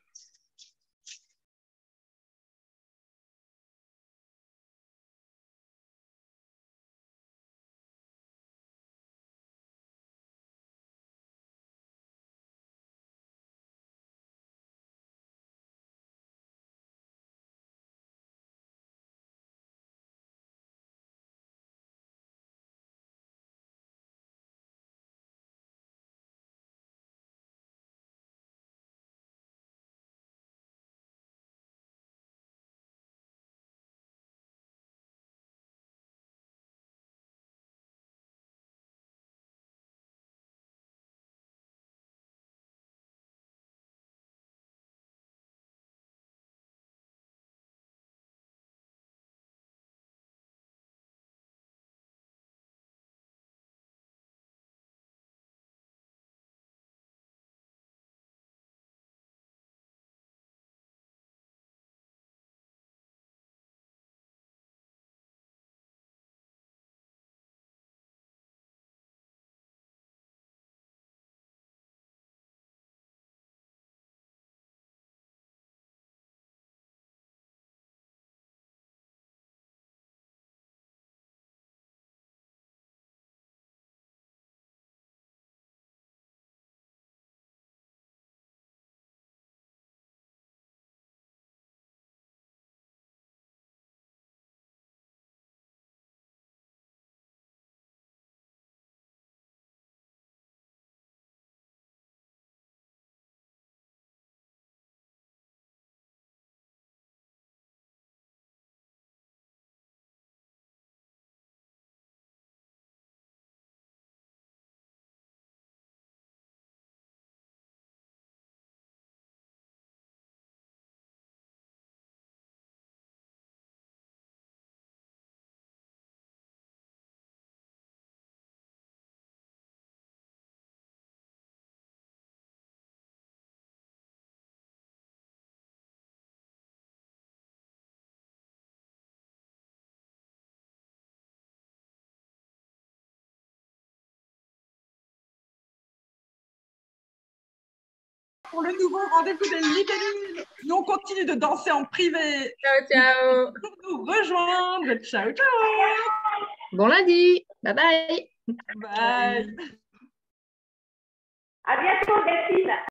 Pour le nouveau rendez-vous des libellules. Nous, on continue de danser en privé. Ciao, ciao. Pour nous rejoindre. Ciao, ciao. Bon lundi. Bye bye. Bye. À bientôt, Delphine.